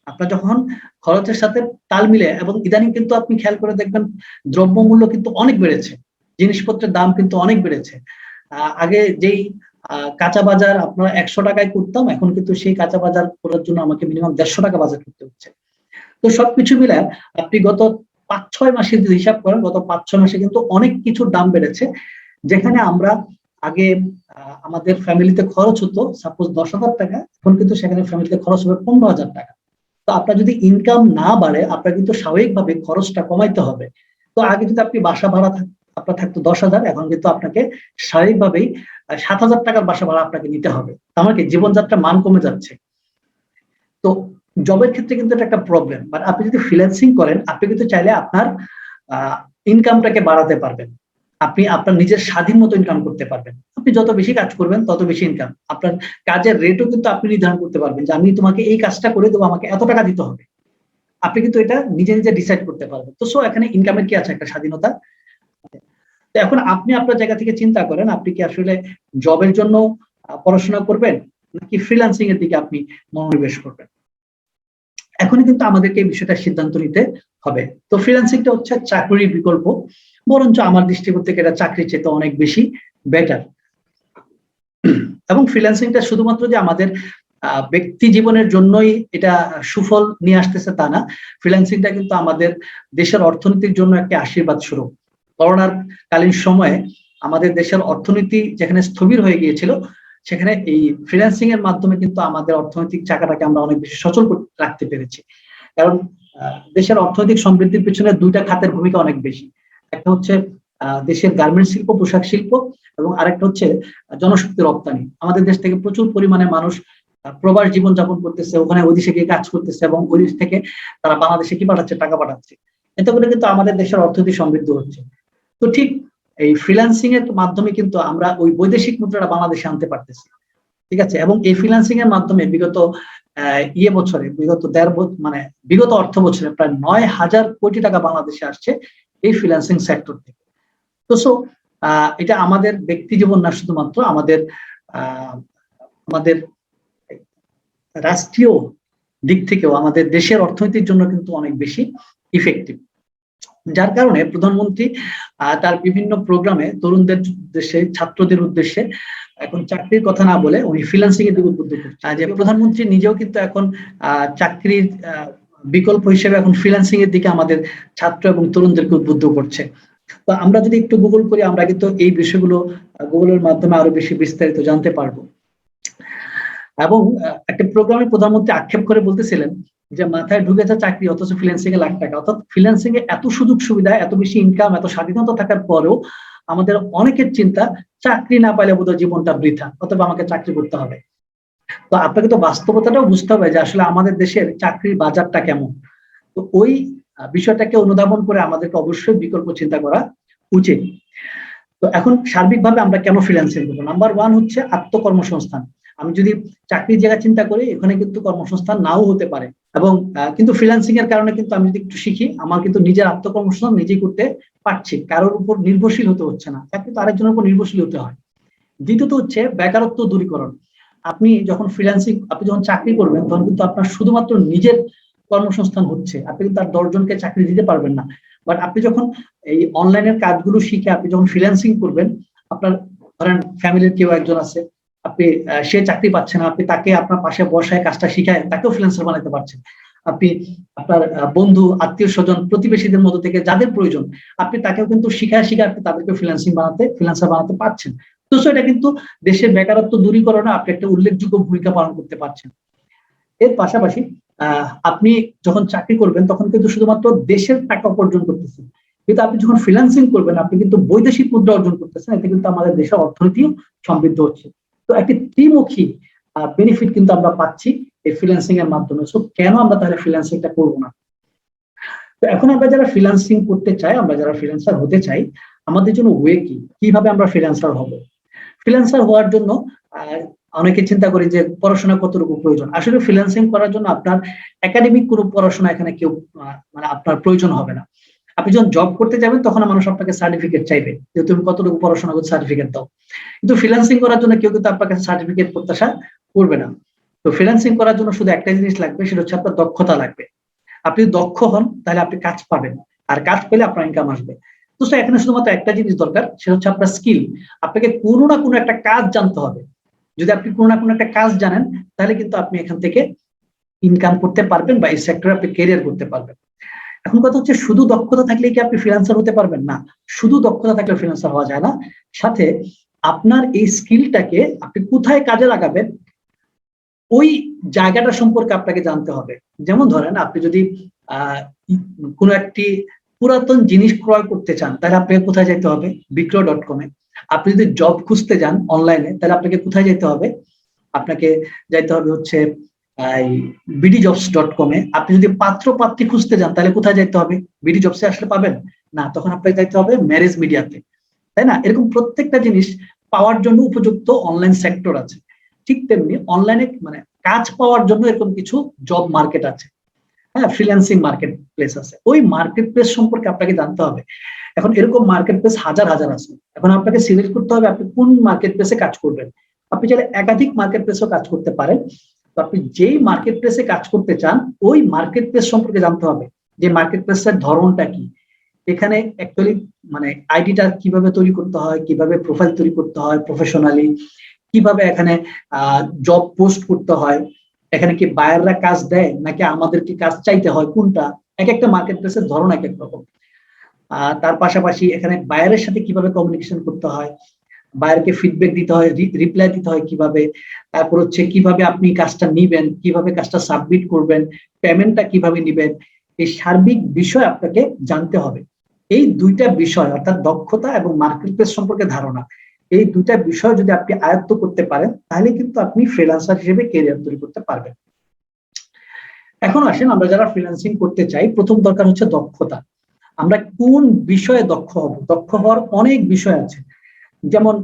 আপনার যখন খরচের সাথে তাল মিলে, এবং ইদানিং কিন্তু আপনি খেয়াল করে দেখবেন দ্রব্যমূল্য কিন্তু অনেক বেড়েছে, জিনিসপত্রের দাম কিন্তু অনেক বেড়েছে। আগে যেই কাঁচা বাজার আপনারা 100 টাকায় করতাম, এখন কিন্তু সেই কাঁচা বাজার করার জন্য আমাকে মিনিমাম 150 টাকা বাজার করতে হচ্ছে। তো সবকিছু মিলে আপনি গত 5-6 মাসে যদি হিসাব করেন, গত 5-6 মাসে কিন্তু অনেক কিছুর দাম বেড়েছে। যেখানে আমরা আগে আমাদের ফ্যামিলিতে খরচ হতো সাপোজ 10,000 টাকা, এখন কিন্তু সেখানে ফ্যামিলিতে খরচ হবে 15,000 টাকা। তো আপনার যদি ইনকাম না বাড়ে, আপনার কিন্তু স্বাভাবিকভাবে খরচটা কমাইতে হবে। তো আগে যদি আপনি বাসা ভাড়া আপনার থাকতো 10,000, এখন কিন্তু আপনাকে স্বাভাবিকভাবেই 7,000 টাকার বাসা ভাড়া আপনাকে নিতে হবে। আমার কি জীবনযাত্রার মান কমে যাচ্ছে। তো জবের ক্ষেত্রে কিন্তু এটা একটা প্রবলেম। বাট আপনি যদি ফ্রিল্যান্সিং করেন, আপনি কিন্তু চাইলে আপনার ইনকামটাকে বাড়াতে পারবেন। আপনি আপনার নিজের স্বাধীন মতো ইনকাম করতে পারবেন। আপনি যত বেশি কাজ করবেন তত বেশি ইনকাম। আপনার কাজের রেটও কিন্তু আপনি নির্ধারণ করতে পারবেন যে আমি তোমাকে এই কাজটা করে দেবো, আমাকে এত টাকা দিতে হবে। আপনি কিন্তু এটা নিজে নিজে ডিসাইড করতে পারবেন। তো সো এখানে ইনকামের কি আছে, একটা স্বাধীনতা। তো এখন আপনি আপনার জায়গা থেকে চিন্তা করেন, আপনি কি আসলে জবের জন্য পড়াশোনা করবেন নাকি ফ্রিল্যান্সিং এর দিকে আপনি মনোনিবেশ করবেন। এখনই কিন্তু আমাদেরকে এই বিষয়টা সিদ্ধান্ত নিতে হবে। তো ফ্রিল্যান্সিংটা হচ্ছে চাকরির বিকল্প। বরঞ্চ আমার দৃষ্টিকোণ থেকে এটা চাকরির চেয়ে অনেক বেশি বেটার। এবং ফ্রিল্যান্সিংটা শুধুমাত্র যে আমাদের ব্যক্তি জীবনের জন্যই এটা সুফল নিয়ে আসতেছে তা না, ফ্রিল্যান্সিংটা কিন্তু আমাদের দেশের অর্থনীতির জন্য একটা আশীর্বাদ স্বরূপ। করোনার কালীন সময়ে আমাদের দেশের অর্থনীতি যেখানে স্থবির হয়ে গিয়েছিল, সেখানে এই ফ্রিল্যান্সিং এর মাধ্যমে কিন্তু আমাদের অর্থনৈতিক চাকাটাকে আমরা অনেক বেশি সচল রাখতে পেরেছি। কারণ দেশের অর্থনৈতিক সমৃদ্ধির পিছনে দুইটা খাতের ভূমিকা অনেক বেশি। একটা হচ্ছে দেশের গার্মেন্টস শিল্প, পোশাক শিল্প, এবং আরেকটা হচ্ছে জনশক্তি রপ্তানি। আমাদের দেশ থেকে প্রচুর পরিমাণে মানুষ প্রবাস জীবন যাপন করতেছে, ওখানে ওই দেশে গিয়ে কাজ করতেছে এবং ওই দেশ থেকে তারা বাংলাদেশে কি পাঠাচ্ছে, টাকা পাঠাচ্ছে। এতে করে কিন্তু আমাদের দেশের অর্থনীতি সমৃদ্ধ হচ্ছে। তো ঠিক এই ফ্রিল্যান্সিং এর মাধ্যমে কিন্তু আমরা ওই বৈদেশিক মুদ্রাটা বাংলাদেশে আনতে পারতেছি, ঠিক আছে। এবং এই ফ্রিল্যান্সিং এর মাধ্যমে বিগত বছরে, বিগত অর্থ বছরে প্রায় 9,000 কোটি টাকা বাংলাদেশে আসছে এই ফ্রিল্যান্সিং সেক্টর থেকে। তো এটা আমাদের ব্যক্তি জীবন না, শুধুমাত্র আমাদের আমাদের রাষ্ট্রীয় দিক থেকেও আমাদের দেশের অর্থনীতির জন্য কিন্তু অনেক বেশি ইফেক্টিভ। যার কারণে প্রধানমন্ত্রী তার বিভিন্ন প্রোগ্রামে তরুণদের উদ্দেশ্যে, ছাত্রদের উদ্দেশ্যে এখন চাকরির কথা না বলে উনি ফ্রিল্যান্সিং এর দিকে উদ্বুদ্ধ করছেন। যে প্রধানমন্ত্রী নিজেও কিন্তু এখন চাকরির বিকল্প হিসেবে এখন ফ্রিল্যান্সিং এর দিকে আমাদের ছাত্র এবং তরুণদেরকে উদ্বুদ্ধ করছে। তো আমরা যদি একটু গুগল করি, আমরা কিন্তু এই বিষয়গুলো গুগলের মাধ্যমে আরো বেশি বিস্তারিত জানতে পারবো। এবং একটা প্রোগ্রামে প্রধানমন্ত্রী আক্ষেপ করে বলতেছিলেন যে মাথায় ঢুকেছে চাকরি, অথচ ফ্রিল্যান্সিং এ লাখ টাকা। অর্থাৎ ফ্রিল্যান্সিং এ এত সুযোগ সুবিধা, এত বেশি ইনকাম, এত স্বাধীনতা থাকার পরেও আমাদের অনেকের চিন্তা চাকরি না পাইলে বোধহয় জীবনটা বৃথা, অথবা আমাকে চাকরি করতে হবে। তো আপনাকে তো বাস্তবতাটাও বুঝতে হবে যে আসলে আমাদের দেশের চাকরির বাজারটা কেমন। তো ওই বিষয়টাকে অনুধাবন করে আমাদেরকে অবশ্যই বিকল্প চিন্তা করা উচিত। তো এখন সার্বিকভাবে আমরা কেন ফ্রিল্যান্সিং করবো? নাম্বার 1 হচ্ছে আত্মকর্মসংস্থান। আমি যদি চাকরির জায়গা চিন্তা করি, এখানে কিন্তু কর্মসংস্থান নাও হতে পারে, এবং কিন্তু ফ্রিল্যান্সিং এর কারণে কিন্তু আমি যদি একটু শিখি, আমার কিন্তু নিজের আত্মকর্মসংস্থান নিজেই করতে পারছি, কারোর উপর নির্ভরশীল হতে হচ্ছে না। চাকরি তো আরেকজনের উপর নির্ভরশীল হতে হয়। দ্বিতীয়ত হচ্ছে বেকারত্ব দূরীকরণ। আপনি যখন চাকরি করবেন, তখন কিন্তু আপনার শুধুমাত্র নিজের কর্মসংস্থান হচ্ছে, আপনি কিন্তু তার 10 জনকে চাকরি দিতে পারবেন না। বাট আপনি যখন এই অনলাইনের কাজগুলো শিখে আপনি যখন ফ্রিল্যান্সিং করবেন, আপনার ধরেন ফ্যামিলির কেউ একজন আছে, আপনি সে চাকরি পাচ্ছে না, আপনি তাকে আপনার পাশে বসায় কাজটা শিখায় তাকেও ফ্রিল্যান্সার বানাতে পারছেন। আপনি আপনার বন্ধু, আত্মীয় স্বজন, প্রতিবেশীদের মধ্যে থেকে যাদের প্রয়োজন, আপনি তাকেও কিন্তু শিখায় আপনি তাদেরকে ফ্রিল্যান্সার বানাতে পারছেন। তো এটা কিন্তু দেশের বেকারত্ব দূরীকরণে আপনি একটা উল্লেখযোগ্য ভূমিকা পালন করতে পারছেন। এর পাশাপাশি আপনি যখন চাকরি করবেন, তখন কিন্তু শুধুমাত্র দেশের টাকা উপার্জন করতেছেন, কিন্তু আপনি যখন ফ্রিল্যান্সিং করবেন, আপনি কিন্তু বৈদেশিক মুদ্রা অর্জন করতেছেন। এতে কিন্তু আমাদের দেশের অর্থনীতিও সমৃদ্ধ হচ্ছে। তো একটি ত্রিমুখী বেনিফিট কিন্তু আমরা পাচ্ছি এই ফ্রিল্যান্সিং এর মাধ্যমে। সো কেন আমরা তাহলে ফ্রিল্যান্সিংটা করবো না? তো এখন আমরা যারা ফ্রিল্যান্সিং করতে চাই, আমরা যারা ফ্রিল্যান্সার হতে চাই, আমাদের জন্য ওয়ে কি, কিভাবে আমরা ফ্রিল্যান্সার হব? ফ্রিল্যান্সার হওয়ার জন্য অনেকে চিন্তা করি যে পড়াশোনা কতটুকু প্রয়োজন। আসলে ফ্রিল্যান্সিং করার জন্য আপনার একাডেমিক কোনো পড়াশোনা এখানে কেউ আপনার প্রয়োজন হবে না। আপনি যখন জব করতে যাবেন, তখন মানুষ আপনাকে সার্টিফিকেট চাইবে যে তুমি কতটুকু পড়াশোনা করছো, সার্টিফিকেট দাও। কিন্তু ফ্রিল্যান্সিং করার জন্য কেউ কিন্তু আপনার কাছে সার্টিফিকেট প্রত্যাশা করবে না। তো ফ্রিল্যান্সিং করার জন্য শুধু একটা জিনিস লাগবে, সেটা হচ্ছে আপনার দক্ষতা লাগবে। আপনি দক্ষ হন, তাহলে আপনি কাজ পাবেন, আর কাজ পেলে আপনার ইনকাম আসবে। তো এখানে শুধুমাত্র একটা জিনিস দরকার, সেটা হচ্ছে আপনার স্কিল। আপনাকে কোনো না কোনো একটা কাজ জানতে হবে। যদি আপনি কোনো না কোনো একটা কাজ জানেন, তাহলে কিন্তু আপনি এখান থেকে ইনকাম করতে পারবেন বা এই সেক্টরে আপনি ক্যারিয়ার করতে পারবেন। এখন কথা হচ্ছে, শুধু দক্ষতা থাকলে কি আপনি ফ্রিল্যান্সার হতে পারবেন? না, শুধু দক্ষতা থাকলে ফ্রিল্যান্সার হওয়া যায় না। সাথে আপনার এই স্কিলটাকে আপনি কোথায় কাজে লাগাবেন, ওই জায়গাটা সম্পর্কে আপনাকে জানতে হবে। যেমন ধরেন, আপনি যদি কোনো একটি পুরাতন জিনিস ক্রয় করতে চান, তাহলে আপনাকে কোথায় যেতে হবে? বিক্রয়.com-এ। আপনি যদি জব খুঁজতে যান অনলাইনে, তাহলে আপনাকে কোথায় যেতে হবে? আপনাকে যাইতে হবে হচ্ছে bdjobs.com-এ। আপনি যদি পাত্র পাত্রী খুঁজতে যান, তাহলে কোথায় যেতে হবে? বিডি জবসে আসলে পাবেন না, তখন আপনাকে যাইতে হবে ম্যারেজ মিডিয়াতে, তাই না? এরকম প্রত্যেকটা জিনিস পাওয়ার জন্য উপযুক্ত অনলাইন সেক্টর আছে। ঠিক তেমনি অনলাইনে কাজ পাওয়ার জন্য এরকম কিছু জব মার্কেট আছে, হ্যাঁ, ফ্রিল্যান্সিং মার্কেট প্লেস আছে। ওই মার্কেট প্লেস সম্পর্কে আপনাকে জানতে হবে। এখন এরকম মার্কেট প্লেস হাজার হাজার আছে। এখন আপনাকে সিলেক্ট করতে হবে আপনি কোন মার্কেট প্লেসে কাজ করবেন। আপনি চাইলে একাধিক মার্কেট প্লেসেও কাজ করতে পারেন। তো আপনি যেই মার্কেট প্লেসে কাজ করতে চান, ওই মার্কেট প্লেস সম্পর্কে জানতে হবে যে মার্কেট প্লেসের ধরনটা কি, এখানে অ্যাকচুয়ালি মানে আইডিটা কিভাবে তৈরি করতে হয়, কিভাবে প্রোফাইল তৈরি করতে হয় প্রফেশনালি, কিভাবে এখানে জব পোস্ট করতে হয়, এখানে কি বায়াররা কাজ দেয় নাকি আমাদের কি কাজ চাইতে হয়, কোনটা, এক একটা মার্কেট প্লেসের ধরন এক এক রকম। তার পাশাপাশি এখানে বায়ারের সাথে কিভাবে কমিউনিকেশন করতে হয়, বায়ারকে ফিডব্যাক দিতে হয়, রিপ্লাই দিতে হয় কিভাবে, তারপর হচ্ছে কিভাবে আপনি কাজটা নিবেন, কিভাবে কাজটা সাবমিট করবেন, পেমেন্টটা কিভাবে নিবেন, এই সার্বিক বিষয় আপনাকে জানতে হবে। এই দুইটা বিষয় অর্থাৎ দক্ষতা এবং মার্কেট প্লেস সম্পর্কে ধারণা, এই দুইটা বিষয় যদি আপনি আয়ত্ত করতে পারেন তাহলে কিন্তু আপনি ফ্রিল্যান্সার হিসেবে ক্যারিয়ার তৈরি করতে পারবেন। এখন আসেন, আমরা যারা ফ্রিল্যান্সিং করতে চাই, প্রথম দরকার হচ্ছে দক্ষতা। আমরা কোন বিষয়ে দক্ষ হব? দক্ষ হওয়ার অনেক বিষয় আছে, যেমন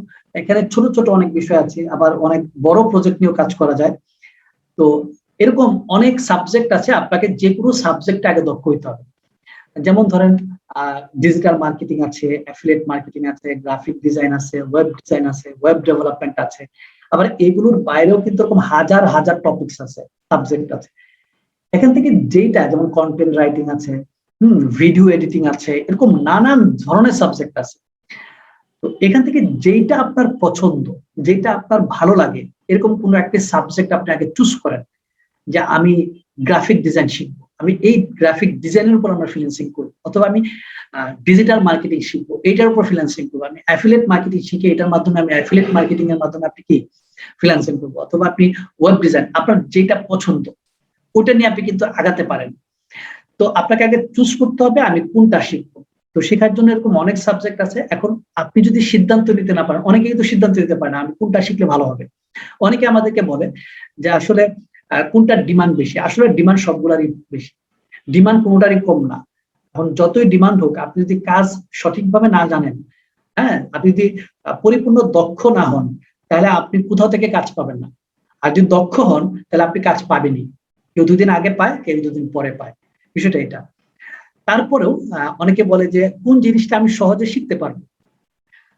এখানে ছোট ছোট অনেক বিষয় আছে, আবার অনেক বড় প্রজেক্ট নিয়েও কাজ করা যায়। তো এরকম অনেক সাবজেক্ট আছে, আপনাকে যে কোনো সাবজেক্টে আগে দক্ষ হইতে হবে। যেমন ধরেন ডিজিটাল মার্কেটিং আছে, অ্যাফিলিয়েট মার্কেটিং আছে, গ্রাফিক ডিজাইন আছে, ওয়েব ডিজাইন আছে, ওয়েব ডেভেলপমেন্ট আছে। আবার এগুলোর বাইরেও কিন্তু এরকম হাজার হাজার টপিকস আছে, সাবজেক্ট আছে। এখান থেকে যেটা, যেমন কন্টেন্ট রাইটিং আছে, ভিডিও এডিটিং আছে, এরকম নানান ধরনের সাবজেক্ট আছে। তো এখান থেকে যেটা আপনার পছন্দ, যেটা আপনার ভালো লাগে, এরকম কোন একটা সাবজেক্ট আপনি আগে চুজ করেন, যে আমি গ্রাফিক ডিজাইন শিখবো, আমি এই গ্রাফিক ডিজাইনের উপর আমরা ফ্রিল্যান্সিং করবো, অথবা আমি ডিজিটাল মার্কেটিং শিখবো, এইটার উপর ফ্রিল্যান্সিং করবো, আমি অ্যাফিলিয়েট মার্কেটিং শিখে এটার মাধ্যমে আমি অ্যাফিলিয়েট মার্কেটিং এর মাধ্যমে আপনি কি ফ্রিল্যান্সিং করবো, অথবা আপনি ওয়েব ডিজাইন, আপনার যেটা পছন্দ ওটা নিয়ে আপনি কিন্তু আগাতে পারেন। তো আপনাকে আগে চুজ করতে হবে আমি কোনটা শিখবো। তো শেখার জন্য এরকম অনেক সাবজেক্ট আছে। এখন আপনি যদি সিদ্ধান্ত নিতে না পারেন, অনেকে কিন্তু সিদ্ধান্ত নিতে পারে না আমি কোনটা শিখলে ভালো হবে। অনেকে আমাদেরকে বলে যে আসলে কোনটার ডিমান্ড বেশি, আসলে ডিমান্ড সবগুলারই বেশি, ডিমান্ড কোনোটারই কম না। এখন যতই ডিমান্ড হোক, আপনি যদি কাজ সঠিকভাবে না জানেন, হ্যাঁ, আপনি যদি পরিপূর্ণ দক্ষ না হন, তাহলে আপনি কোথাও থেকে কাজ পাবেন না। আর যদি দক্ষ হন তাহলে আপনি কাজ পাবেনই, কেউ দুদিন আগে পায়, কেউ দুদিন পরে পায়, বিষয়টা এটা। তারপরেও অনেকে বলে যে কোন জিনিসটা আমি সহজে শিখতে পারবো,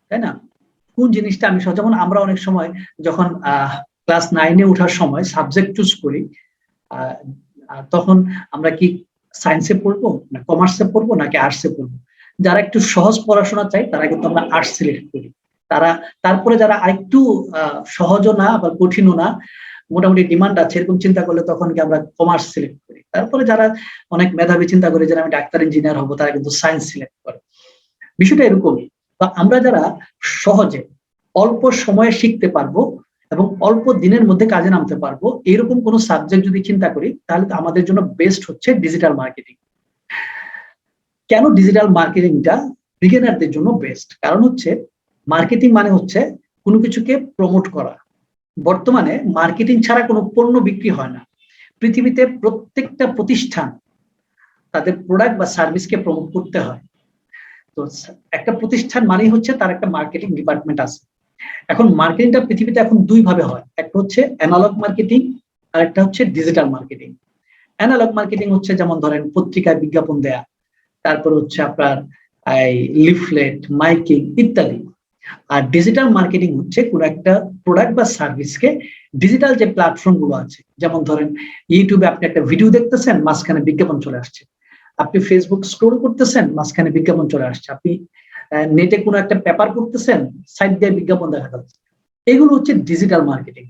তাই না? কোন জিনিসটা আমি সহজ, যেমন আমরা অনেক সময় যখন ক্লাস 9-এ ওঠার সময় সাবজেক্ট চুজ করি, তখন আমরা কি সায়েন্সে পড়বো না কমার্সে পড়বো নাকি আর্টসে পড়বো। যারা একটু সহজ পড়াশোনা চাই তারা কিন্তু আমরা আর্টস সিলেক্ট করি। তারপরে যারা আরেকটু সহজও না আবার কঠিনও না, মোটামুটি ডিমান্ড আছে, এরকম চিন্তা করলে তখন কি আমরা কমার্স সিলেক্ট করি। তারপরে যারা অনেক মেধাবী চিন্তা করে যে আমি ডাক্তার ইঞ্জিনিয়ার হবো, তারা কিন্তু সায়েন্স সিলেক্ট করে। বিষয়টা এরকমই। তো আমরা যারা সহজে অল্প সময়ে শিখতে পারবো এবং অল্প দিনের মধ্যে কাজে নামতে পারবো, এরকম কোন সাবজেক্ট যদি চিন্তা করি, তাহলে আমাদের জন্য বেস্ট হচ্ছে ডিজিটাল মার্কেটিং। কেন ডিজিটাল মার্কেটিংটা বিগিনারদের জন্য বেস্ট? কারণ হচ্ছে মার্কেটিং মানে হচ্ছে কোনো কিছুকে প্রমোট করা। বর্তমানে মার্কেটিং ছাড়া কোনো পণ্য বিক্রি হয় না। পৃথিবীতে প্রত্যেকটা প্রতিষ্ঠান তাদের প্রোডাক্ট বা সার্ভিসকে প্রমোট করতে হয়। তো একটা প্রতিষ্ঠান মানেই হচ্ছে তার একটা মার্কেটিং ডিপার্টমেন্ট আছে। এখন মার্কেটিংটা পৃথিবীতে এখন দুই ভাবে হয়, একটা হচ্ছে অ্যানালগ মার্কেটিং আর একটা হচ্ছে ডিজিটাল মার্কেটিং। অ্যানালগ মার্কেটিং হচ্ছে যেমন ধরেন পত্রিকায় বিজ্ঞাপন দেয়া, তারপর হচ্ছে আপনার এই লিফলেট, মাইকিং ইত্যাদি। আর ডিজিটাল মার্কেটিং হচ্ছে কোন একটা প্রোডাক্ট বা সার্ভিসকে ডিজিটাল যে প্ল্যাটফর্ম গুলো আছে, যেমন ধরেন ইউটিউবে আপনি একটা ভিডিও দেখতেছেন, মাঝখানে বিজ্ঞাপন চলে আসছে। আপনি ফেসবুক স্ক্রল করতেছেন, মাঝখানে বিজ্ঞাপন চলে আসছে। আপনি নেটে কোনো একটা পেপার পড়তেছেন, সাইড দিয়ে বিজ্ঞাপন দেখা যাচ্ছে। এগুলো হচ্ছে ডিজিটাল মার্কেটিং।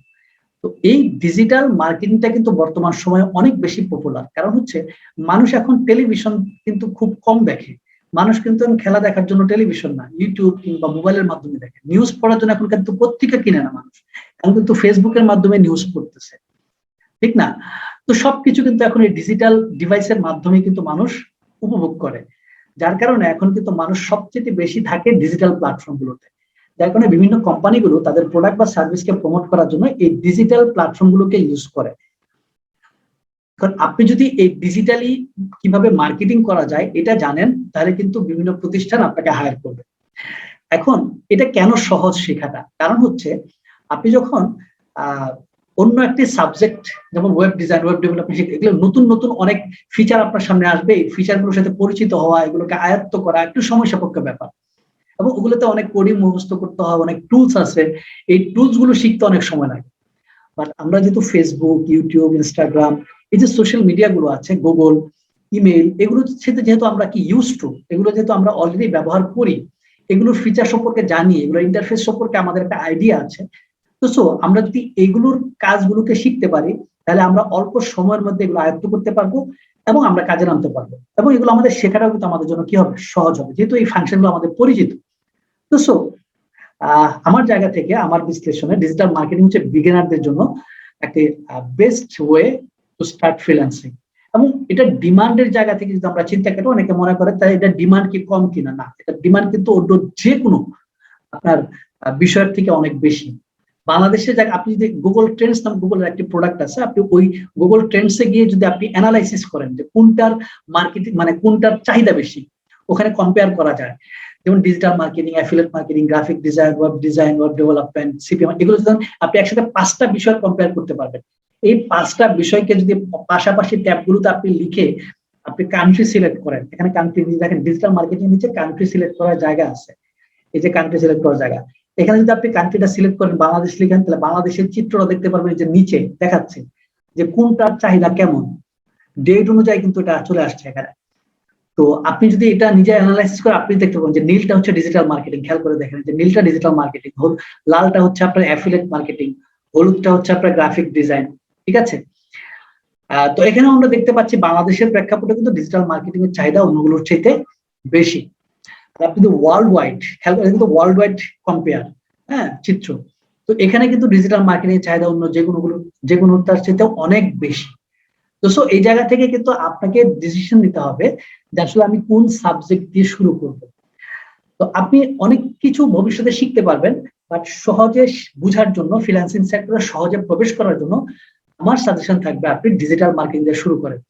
তো এই ডিজিটাল মার্কেটিংটা কিন্তু বর্তমান সময়ে অনেক বেশি পপুলার। কারণ হচ্ছে মানুষ এখন টেলিভিশন কিন্তু খুব কম দেখে। মানুষ কিন্তু খেলা দেখার জন্য টেলিভিশন না, ইউটিউব কিংবা মোবাইলের মাধ্যমে দেখে। নিউজ পড়ার জন্য এখন কিন্তু পত্রিকা কিনে না মানুষ, এখন কিন্তু ফেসবুকের মাধ্যমে নিউজ পড়তেছে, ঠিক না? তো সবকিছু কিন্তু এখন এই ডিজিটাল ডিভাইসের মাধ্যমে কিন্তু মানুষ উপভোগ করে। যার কারণে এখন কিন্তু মানুষ সবচেয়ে বেশি থাকে ডিজিটাল প্ল্যাটফর্ম গুলোতে। যার কারণে বিভিন্ন কোম্পানিগুলো তাদের প্রোডাক্ট বা সার্ভিসকে প্রমোট করার জন্য এই ডিজিটাল প্ল্যাটফর্ম গুলোকে ইউজ করে। কারণ আপনি যদি এই ডিজিটালি কিভাবে মার্কেটিং করা যায় এটা জানেন, তাহলে কিন্তু বিভিন্ন প্রতিষ্ঠান আপনাকে হায়ার করবে। এখন এটা কেন সহজ শেখাটা? কারণ হচ্ছে আপনি যখন অন্য একটি সাবজেক্ট যেমন ওয়েব ডিজাইন, ওয়েব ডেভেলপমেন্ট শিখে, এগুলো নতুন নতুন অনেক ফিচার আপনার সামনে আসবে। এই ফিচারগুলোর সাথে পরিচিত হওয়া, এগুলোকে আয়ত্ত করা একটু সময় সাপেক্ষ ব্যাপার, এবং ওগুলোতে অনেক কোডিং মুখস্থ করতে হয়, অনেক টুলস আছে, এই টুলস গুলো শিখতে অনেক সময় লাগে। বাট আমরা যেহেতু ফেসবুক, ইউটিউব, ইনস্টাগ্রাম, এই যে সোশ্যাল মিডিয়া গুলো আছে, গুগল, ইমেইল, এগুলোর সাথে যেহেতু আমরা কি ইউজ টু, এগুলো যেহেতু আমরা অলরেডি ব্যবহার করি, এগুলোর ফিচার সম্পর্কে জানি, এগুলোর ইন্টারফেস সম্পর্কে আমাদের একটা আইডিয়া আছে। তো সো আমরা যদি এগুলোর কাজগুলোকে শিখতে পারি, তাহলে আমরা অল্প সময়ের মধ্যে এগুলো আয়ত্ত করতে পারবো এবং আমরা কাজে নামতে পারবো, এবং এগুলো আমাদের শেখাটাও কিন্তু আমাদের জন্য কি হবে, সহজ হবে, যেহেতু এই ফাংশনগুলো আমাদের পরিচিত। তো সো আমার জায়গা থেকে আমার বিশ্লেষণে ডিজিটাল মার্কেটিং হচ্ছে বিগিনারদের জন্য একটি best way to start freelancing. এবং এটা ডিমান্ডের জায়গা থেকে যদি আমরা চিন্তা করি, অনেকে মনে করে তাই এটা ডিমান্ড কি কম কিনা, না, এটা ডিমান্ড কিন্তু অন্য যে কোনো আপনার বিষয়ের থেকে অনেক বেশি। বাংলাদেশে আপনি যদি গুগল ট্রেন্ডস নাম গুগলের একটি প্রোডাক্ট আছে, আপনি ওই গুগল ট্রেন্ডসে গিয়ে যদি আপনি অ্যানালাইসিস করেন যে কোনটার মার্কেটিং মানে কোনটার চাহিদা বেশি, ওখানে কম্পেয়ার করা যায়। যেমন digital marketing, affiliate marketing, graphic design, web development, CPM, এগুলো যদি আপনি একসাথে 5টা বিষয় কম্পেয়ার করতে পারবেন। এই 5টা বিষয়কে যদি পাশাপাশি ট্যাবগুলোতে আপনি লিখে আপনি কান্ট্রি সিলেক্ট করেন, এখানে কান্ট্রি দেখেন ডিজিটাল মার্কেটিং নিচে কান্ট্রি সিলেক্ট করার জায়গা আছে, এই যে কান্ট্রি সিলেক্ট করার জায়গা, এখানে যদি আপনি কান্ট্রিটা সিলেক্ট করেন বাংলাদেশ লিখেন, তাহলে বাংলাদেশের চিত্রটা দেখতে পারবেন যে নিচে দেখাচ্ছে যে কোনটার চাহিদা কেমন, ডেট অনুযায়ী কিন্তু এটা চলে আসছে এখানে। তো আপনি যদি এটা নিজে অ্যানালাইসিস করে আপনি দেখতে পাবেন যে নীলটা হচ্ছে ডিজিটাল মার্কেটিং, খেয়াল করে দেখেন যে নীলটা ডিজিটাল মার্কেটিং, লালটা হচ্ছে আপনার অ্যাফিলিয়েট মার্কেটিং, হলুদটা হচ্ছে আপনার গ্রাফিক ডিজাইন, ঠিক আছে। তো এখানে আমরা দেখতে পাচ্ছি বাংলাদেশের প্রেক্ষাপটে কিন্তু ডিজিটাল মার্কেটিং এর চাহিদা অন্যগুলোর চাইতে বেশি। আপনি তো ওয়ার্ল্ড ওয়াইড খেয়াল করেন, কিন্তু ওয়ার্ল্ড ওয়াইড কম্পেয়ার, হ্যাঁ, চিত্র। তো এখানে কিন্তু ডিজিটাল মার্কেটিং এর চাহিদা অন্য যে কোনো তার চাইতে অনেক বেশি। তো সো এই জায়গা থেকে কিন্তু আপনাকে ডিসিশন নিতে হবে যে আসলে আমি কোন সাবজেক্ট দিয়ে শুরু করব। তো আপনি অনেক কিছু ভবিষ্যতে শিখতে পারবেন, বাট সহজে বুঝার জন্য, ফ্রিল্যান্সিং সেক্টরে সহজে প্রবেশ করার জন্য আমার সাজেশন থাকবে আপনি ডিজিটাল মার্কেটিং দিয়ে শুরু করেন।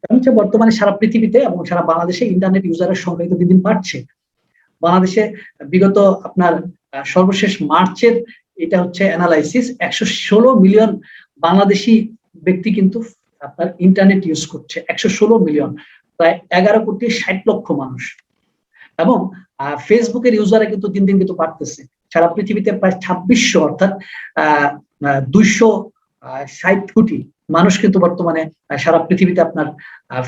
কারণ হচ্ছে বর্তমানে সারা পৃথিবীতে এবং সারা বাংলাদেশে ইন্টারনেট ইউজারের সংখ্যা কিন্তু দিন দিন বাড়ছে। বাংলাদেশে বিগত আপনার সর্বশেষ মার্চের এটা হচ্ছে অ্যানালাইসিস, 116 মিলিয়ন বাংলাদেশি ব্যক্তি কিন্তু আপনার ইন্টারনেট ইউজ করছে, 116 মিলিয়ন, প্রায় 11,60,00,000 মানুষ। এবং ফেসবুকের ইউজাররা কিন্তু দিন দিন কিন্তু বাড়তেছে, সারা পৃথিবীতে প্রায় 2600 অর্থাৎ 260 কোটি মানুষ কিন্তু বর্তমানে সারা পৃথিবীতে আপনার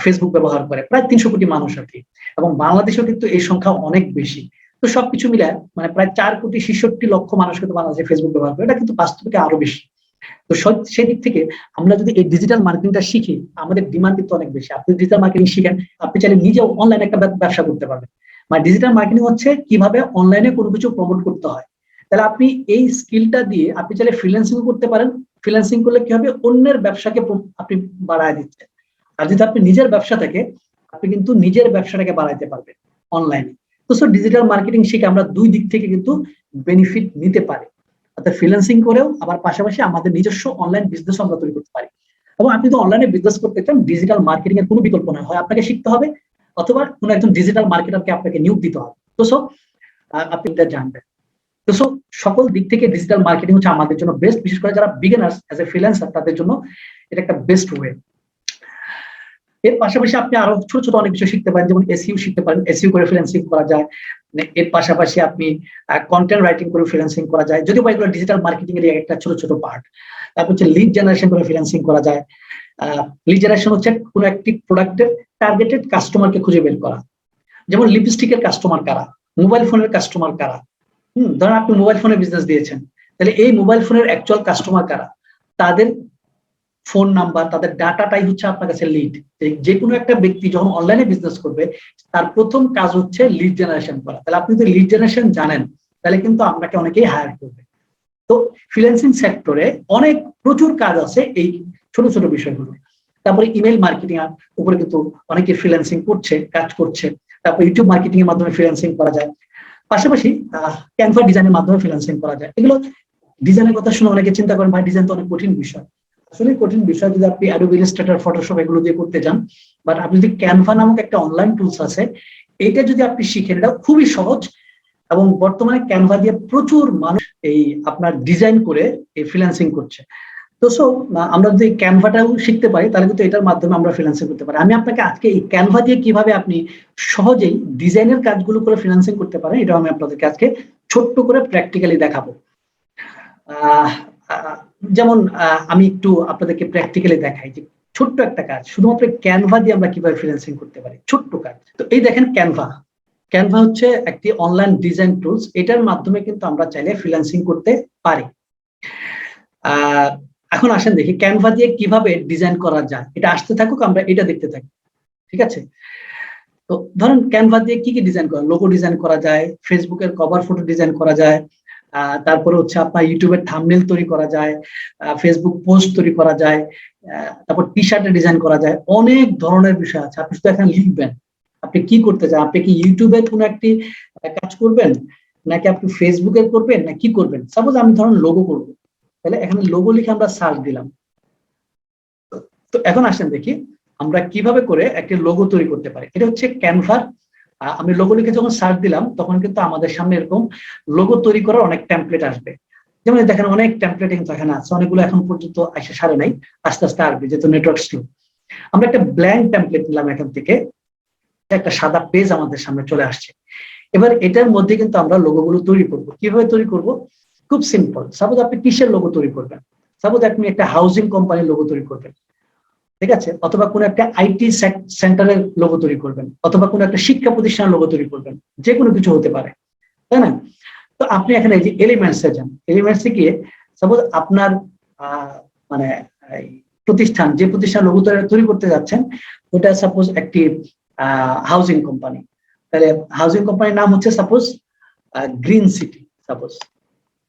ফেসবুক ব্যবহার করে, প্রায় 300 কোটি মানুষ আর কি। এবং বাংলাদেশেও কিন্তু এই সংখ্যা অনেক বেশি। তো সবকিছু মিলে মানে প্রায় 4,66,00,000 মানুষ কিন্তু বাংলাদেশে ফেসবুক ব্যবহার করে, এটা কিন্তু বাস্তবিকে আরো বেশি। তো সেই দিক থেকে আমরা যদি এই ডিজিটাল মার্কেটিংটা শিখি, আমাদের ডিমান্ড কিন্তু অনেক বেশি। আপনি ডিজিটাল মার্কেটিং শিখেন, আপনি চাইলে নিজেও অনলাইনে একটা ব্যবসা করতে পারবেন। মানে ডিজিটাল মার্কেটিং হচ্ছে কিভাবে অনলাইনে কোনো কিছু প্রমোট করতে হয়। তাহলে আপনি এই স্কিলটা দিয়ে আপনি চাইলে ফ্রিল্যান্সিং করতে পারেন। ফ্রিল্যান্সিং করলে কি হবে, অন্যের ব্যবসাকে আপনি বাড়ায় দিচ্ছেন। আর যদি আপনি নিজের ব্যবসা থাকে, আপনি কিন্তু নিজের ব্যবসাটাকে বাড়াইতে পারবেন অনলাইনে। তো সো ডিজিটাল মার্কেটিং শিখে আমরা দুই দিক থেকে কিন্তু বেনিফিট নিতে পারি, অর্থাৎ ফ্রিল্যান্সিং করেও আবার পাশাপাশি আমাদের নিজস্ব অনলাইন বিজনেস আমরা তৈরি করতে পারি। এবং আপনি তো অনলাইনে বিজনেস করতে চান, ডিজিটাল মার্কেটিং এর কোনো বিকল্প নয়, হয় আপনাকে শিখতে হবে অথবা কোনো একজন ডিজিটাল মার্কেটারকে আপনাকে নিয়োগ দিতে হবে। তো সো আপনি এটা জানবেন। তো সো সকল দিক থেকে ডিজিটাল মার্কেটিং হচ্ছে আমাদের জন্য বেস্ট, বিশেষ করে যারা বিগিনার্স অ্যাজ এ ফ্রিল্যান্সার তাদের জন্য এটা একটা বেস্ট ওয়ে। এর পাশাপাশি আপনি আরো ছোট ছোট অনেক কিছু শিখতে পারেন, যেমন এসইও শিখতে পারেন, এসইও করে ফ্রিল্যান্সিং করা যায়। এর পাশাপাশি আপনি কন্টেন্ট রাইটিং করে ফ্রিল্যান্সিং করা যায়, যদিও এগুলো ডিজিটাল মার্কেটিং এর একটা ছোট ছোট পার্ট। তারপর হচ্ছে লিড জেনারেশন করে ফ্রিল্যান্সিং করা যায়। লিড জেনারেশন হচ্ছে কোনো একটি প্রোডাক্টের টার্গেটেড কাস্টমারকে খুঁজে বের করা, যেমন লিপস্টিকের কাস্টমার কারা, মোবাইল ফোনের কাস্টমার কারা। ধরেন আপনি মোবাইল ফোনের বিজনেস দিয়েছেন, তাহলে এই মোবাইল ফোনের অ্যাকচুয়াল কাস্টমার কারা, তাদের ফোন নাম্বার, তাদের ডাটাটাই হচ্ছে আপনার কাছে লিড। যে কোনো একটা ব্যক্তি যখন অনলাইনে বিজনেস করবে, তার প্রথম কাজ হচ্ছে লিড জেনারেশন করা। তাহলে আপনি যদি লিড জেনারেশন জানেন, তাহলে কিন্তু আপনাকে অনেকেই হায়ার করবে। তো ফ্রিল্যান্সিং সেক্টরে অনেক প্রচুর কাজ আছে এই ছোট ছোট বিষয়গুলো। তারপরে ইমেল মার্কেটিং এর উপরে কিন্তু অনেকে ফ্রিল্যান্সিং করছে, কাজ করছে। তারপর ইউটিউব মার্কেটিং এর মাধ্যমে ফ্রিল্যান্সিং করা যায়। পাশাপাশি ক্যানভা ডিজাইনের মাধ্যমে ফ্রিল্যান্সিং করা যায়। এগুলো ডিজাইনের কথা শুনে অনেকে চিন্তা করেন ভাই ডিজাইন তো অনেক কঠিন বিষয়। আসলে কঠিন বিষয় যদি আপনি অ্যাডোবি ইলাস্ট্রেটর, ফটোশপ এগুলো দিয়ে করতে যান, বাট আপনি যদি ক্যানভা নামক একটা অনলাইন টুলস আছে, এটা যদি আপনি শিখেন, এটা খুবই সহজ। এবং বর্তমানে ক্যানভা দিয়ে প্রচুর মানুষ এই আপনার ডিজাইন করে এই ফ্রিল্যান্সিং করছে। তো সো আমরা যদি ক্যানভাটাও শিখতে পারি, তাহলে কিন্তু এটার মাধ্যমে আমরা ফ্রিল্যান্সিং করতে পারি। আমি আপনাকে আজকে এই ক্যানভা দিয়ে কিভাবে আপনি সহজেই ডিজাইনের কাজগুলো করে ফ্রিল্যান্সিং করতে পারেন, এটা আমি আপনাদেরকে আজকে ছোট্ট করে প্র্যাকটিক্যালি দেখাবো। যেমন আমি একটু আপনাদেরকে প্র্যাকটিক্যালি দেখাই যে ছোট্ট একটা কাজ, শুধুমাত্র ক্যানভা দিয়ে আমরা কিভাবে ফ্রিল্যান্সিং করতে পারি, ছোট্ট কাজ। তো এই দেখেন ক্যানভা, ক্যানভা হচ্ছে একটি অনলাইন ডিজাইন টুলস, এটার মাধ্যমে কিন্তু আমরা চাইলে ফ্রিল্যান্সিং করতে পারি। এখন আসেন দেখি ক্যানভা দিয়ে কিভাবে ডিজাইন করা যায়, এটা আসতে থাকুক, আমরা এটা দেখতে থাকি, ঠিক আছে? তো ধরেন ক্যানভা দিয়ে কি কি ডিজাইন করা, লোগো ডিজাইন করা যায়, ফেসবুকের কভার ফটো ডিজাইন করা যায়, তারপরে হচ্ছে আপনার ইউটিউবের থাম্বনেল তৈরি করা যায়, ফেসবুক পোস্ট তৈরি করা যায়, তারপর টি শার্টের ডিজাইন করা যায়, অনেক ধরনের বিষয় আছে। আপনি শুধু এখানে লিখবেন আপনি কি করতে চান, আপনি কি ইউটিউবের কোনো একটি কাজ করবেন, নাকি আপনি ফেসবুকে করবেন, না কি করবেন। সাপোজ আমি ধরেন লোগো করবো, তাহলে এখানে লোগো লিখে আমরা সার্চ দিলাম। তো এখন আসেন দেখি আমরা কিভাবে করে একটি লোগো তৈরি করতে পারি। এটা হচ্ছে ক্যানভার, আমি লোগো লিখে যখন সার্চ দিলাম তখন কিন্তু আমাদের সামনে এরকম লোগো তৈরি করার অনেক টেমপ্লেট আসবে। যেমন দেখেন অনেক টেমপ্লেট কিন্তু এখানে আছে, অনেকগুলো এখন পর্যন্ত এসে সারে নাই, আস্তে আস্তে আসবে যেহেতু নেটওয়ার্ক স্লো। আমরা একটা ব্ল্যাঙ্ক টেমপ্লেট নিলাম এখান থেকে, একটা সাদা পেজ আমাদের সামনে চলে আসছে। এবার এটার মধ্যে কিন্তু আমরা লোগোগুলো তৈরি করব। কিভাবে তৈরি করব? খুব সিম্পল। সাপোজ আপনি কিসের লোগো তৈরি করবেন, সাপোজ আপনি একটা হাউজিং কোম্পানির লোগো তৈরি করবেন, ঠিক আছে, অথবা কোনো একটা আইটি সেন্টারের লোগো তৈরি করবেন, অথবা কোনো একটা শিক্ষা প্রতিষ্ঠানের লোগো তৈরি করবেন, যে কোনো কিছু হতে পারে, তাই না? তো আপনি এখানে এই যে এলিমেন্টসে যান, এলিমেন্টসে গিয়ে সাপোজ আপনার মানে প্রতিষ্ঠান, যে প্রতিষ্ঠান লোগো তৈরি করতে যাচ্ছেন ওটা সাপোজ একটি হাউজিং কোম্পানি, তাহলে হাউজিং কোম্পানির নাম হচ্ছে সাপোজ গ্রিন সিটি সাপোজ।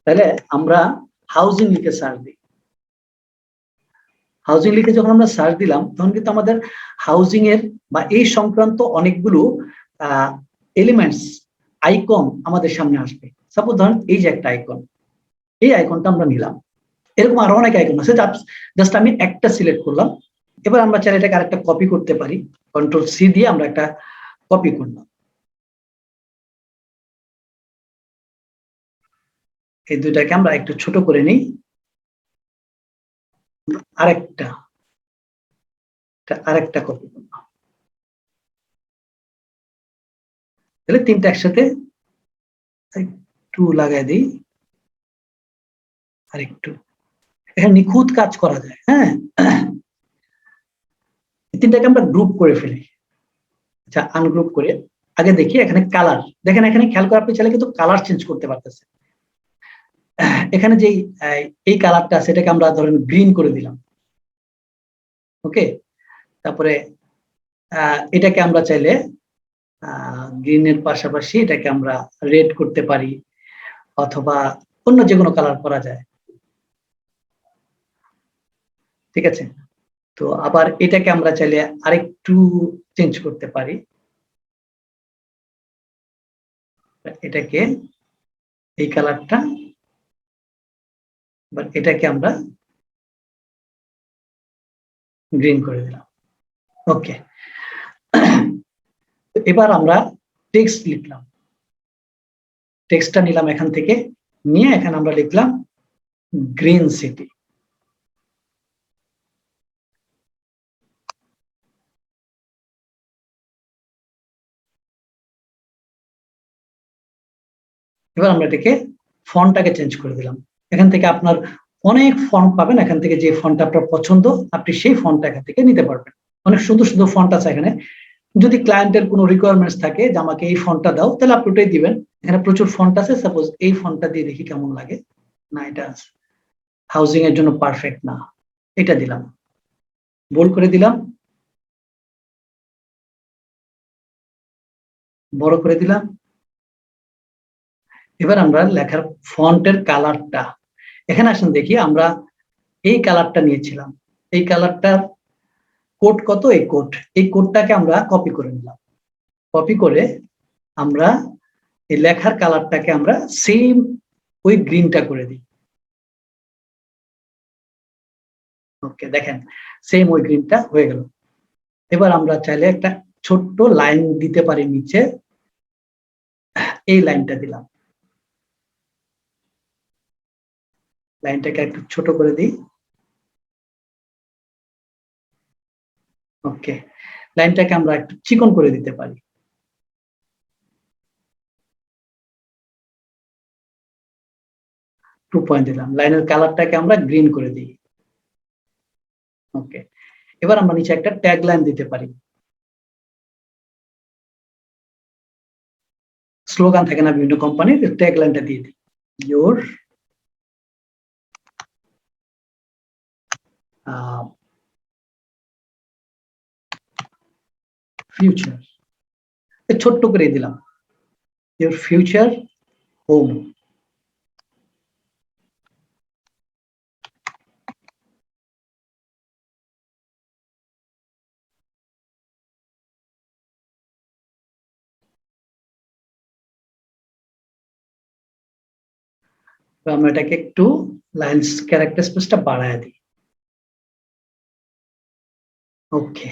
তাহলে আমরা হাউজিং লিখে সার্চ দিই, হাউজিং লিখে যখন আমরা সার্চ দিলাম তখন কিন্তু আমাদের হাউজিং এর বা এই সংক্রান্ত অনেকগুলো এলিমেন্টস, আইকন আমাদের সামনে আসবে। সাপোজ ধরেন এই যে একটা আইকন, এই আইকনটা আমরা নিলাম, এরকম আরো অনেক আইকন আছে, জাস্ট আমি একটা সিলেক্ট করলাম। এবার আমরা চাইলে এটাকে আরেকটা কপি করতে পারি, কন্ট্রোল সি দিয়ে আমরা একটা কপি করলাম। এই দুইটাকে আমরা একটু ছোট করে নিই, আরেকটা আরেকটা কপি করলাম, তাহলে তিনটা একসাথে একটু লাগাই দিই, আর একটু এখানে নিখুঁত কাজ করা যায়। হ্যাঁ, তিনটাকে আমরা গ্রুপ করে ফেলি। আচ্ছা, আনগ্রুপ করে আগে দেখি এখানে কালার, দেখেন এখানে খেয়াল করে আপনি চাইলে কিন্তু কালার চেঞ্জ করতে পারতেছে। এখানে যে এই কালারটা আছে এটাকে আমরা ধরেন গ্রিন করে দিলাম, ওকে। তারপরে এটাকে আমরা চাইলে গ্রিনের পাশাপাশি এটাকে আমরা রেড করতে পারি, অথবা অন্য যে কোনো কালার করা যায়, ঠিক আছে। তো আবার এটাকে আমরা চাইলে আরেকটু চেঞ্জ করতে পারি, এটাকে এই কালারটা, বাট এটাকে আমরা গ্রিন করে দিলাম, ওকে। এবার আমরা টেক্সট লিখলাম, টেক্সটটা নিলাম এখান থেকে, নিয়ে এখানে আমরা লিখলাম গ্রিন সিটি। এবার আমরা এটাকে ফন্টটাকে চেঞ্জ করে দিলাম। এখান থেকে আপনার অনেক ফন্ট পাবেন, এখান থেকে যে ফন্টটা আপনার পছন্দ আপনি সেই ফন্টটা এখান থেকে নিতে পারবেন। অনেক সুন্দর সুন্দর ফন্ট আছে এখানে। যদি ক্লায়েন্টের কোনো রিকোয়ারমেন্টস থাকে যে আমাকে এই ফন্টটা দাও, তাহলে আপনি ওটাই দিবেন। এখানে প্রচুর ফন্ট আছে, সাপোজ এই ফন্টটা দিয়ে দেখি কেমন লাগে। না, এটা হাউজিং এর জন্য পারফেক্ট না, এটা দিলাম, বোল্ড করে দিলাম, বড় করে দিলাম। এবার আমরা লেখার ফন্টের কালারটা, এখানে আসেন দেখি আমরা এই কালারটা নিয়েছিলাম, এই কালারটার কোড কত, এই কোড, এই কোডটাকে আমরা কপি করে নিলাম। কপি করে আমরা এই লেখার কালারটাকে আমরা সেম ওই গ্রিনটা করে দিই, ওকে। দেখেন সেম ওই গ্রিনটা হয়ে গেল। এবার আমরা চাইলে একটা ছোট্ট লাইন দিতে পারি নিচে, এই লাইনটা দিলাম, লাইনটাকে একটু ছোট করে দিই, ওকে। লাইনটাকে আমরা একটু চিকন করে দিতে পারি, 2 পয়েন্ট দিলাম। লাইনের কালারটাকে আমরা গ্রিন করে দিই, ওকে। এবার আমরা নিচে একটা ট্যাগ লাইন দিতে পারি, স্লোগান থাকে না বিভিন্ন কোম্পানির, ট্যাগ লাইনটা দিয়ে দিই, ইয়োর ফিউচার, ছোট্ট করে দিলাম, ইয়োর ফিউচার হোম। আমরা এটাকে একটু লাইন্স ক্যারেক্টার স্পেসটা বাড়ায় দিই। ওকে,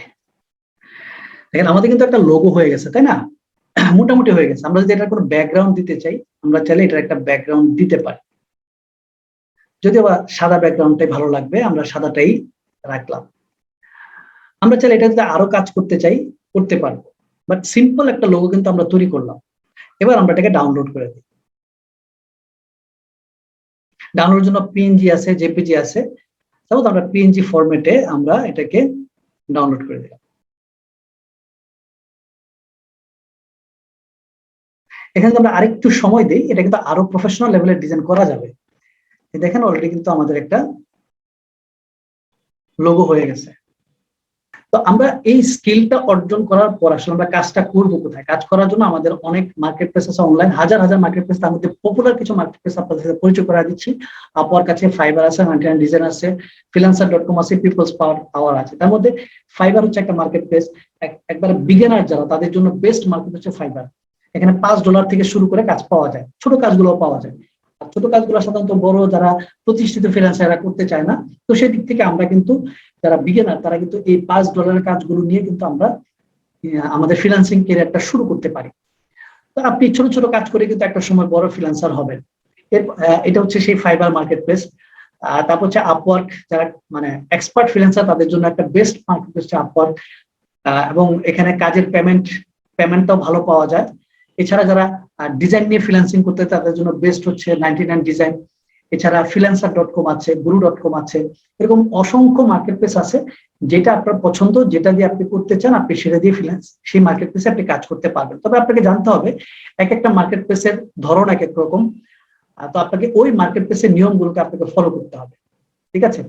দেখেন আমাদের কিন্তু একটা লোগো হয়ে গেছে, তাই না? মোটামুটি হয়ে গেছে। আমরা যদি এটা কোনো ব্যাকগ্রাউন্ড দিতে চাই, আমরা চাইলে এটার একটা ব্যাকগ্রাউন্ড দিতে পারি। যদিও বা সাদা ব্যাকগ্রাউন্ডটাই ভালো লাগবে, আমরা সাদাটাই রাখলাম। আমরা চাইলে এটা যদি আরো কাজ করতে চাই, করতে পারবো, বাট সিম্পল একটা লোগো কিন্তু আমরা তৈরি করলাম। এবার আমরা এটাকে ডাউনলোড করে দিই। ডাউনলোডের জন্য পিএনজি আছে, জেপিজি আছে, তাহলে আমরা পিএনজি ফরম্যাটে আমরা এটাকে ডাউনলোড করে দিলাম। এখানে আমরা আরেকটু সময় দিই, এটা কিন্তু আরো প্রফেশনাল লেভেলের ডিজাইন করা যাবে। দেখেন অলরেডি কিন্তু আমাদের একটা লোগো হয়ে গেছে। তো আমরা এই স্কিলটা অর্জন করার পর আসলে আমরা কাজটা করবো কোথায়? কাজ করার জন্য আমাদের অনেক মার্কেট প্লেস আছে অনলাইন, হাজার হাজার মার্কেট প্লেস, তার মধ্যে পপুলার কিছু মার্কেট প্লেস আপনাদের সাথে পরিচয় করা দিচ্ছি। আপওয়ার্ক আছে, ফাইবার আছে, 99 ডিজাইন আছে, ফ্রিল্যান্সার.কম আছে, পিপলস পাওয়ার আওয়ার আছে। তার মধ্যে ফাইবার হচ্ছে একটা মার্কেট প্লেস, একবারে বিগিনার যারা তাদের জন্য বেস্ট মার্কেট হচ্ছে ফাইবার। এখানে $5 থেকে শুরু করে কাজ পাওয়া যায়, ছোট কাজগুলো পাওয়া যায়। ছোট কাজগুলো সাধারণত বড় যারা প্রতিষ্ঠিত ফ্রিল্যান্সাররা করতে চায় না। তো সেই দিক থেকে আমরা কিন্তু যারা বিগিনার তারা কিন্তু এই $5 কাজগুলো নিয়ে কিন্তু আমরা আমাদের ফ্রিল্যান্সিং ক্যারিয়ারটা শুরু করতে পারি। তো আপনি ছোট ছোট কাজ করে কিন্তু একটা সময় বড় ফ্রিল্যান্সার হবেন। এটা হচ্ছে সেই ফাইবার মার্কেট প্লেস। তারপর হচ্ছে আপওয়ার্ক, যারা মানে এক্সপার্ট ফ্রিল্যান্সার তাদের জন্য একটা বেস্ট মার্কেট প্লেস হচ্ছে আপওয়ার্ক। এবং এখানে কাজের পেমেন্টটাও ভালো পাওয়া যায়। এছাড়া যারা ডিজাইন নিয়ে ফ্রিল্যান্সিং করতে তাদের জন্য বেস্ট হচ্ছে 99 ডিজাইন। এছাড়া ফ্রিল্যান্সার.কম আছে, গুরু.কম আছে, এরকম অসংখ্য মার্কেট প্লেস আছে। যেটা আপনার পছন্দ, যেটা দিয়ে আপনি করতে চান, আপনি সেটা দিয়ে সেই মার্কেট প্লেসে আপনি কাজ করতে পারবেন। তবে আপনাকে জানতে হবে এক একটা মার্কেট প্লেসের ধরন এক এক রকম। তো আপনাকে ওই মার্কেট প্লেসের নিয়মগুলোকে আপনাকে ফলো করতে হবে, ঠিক আছে?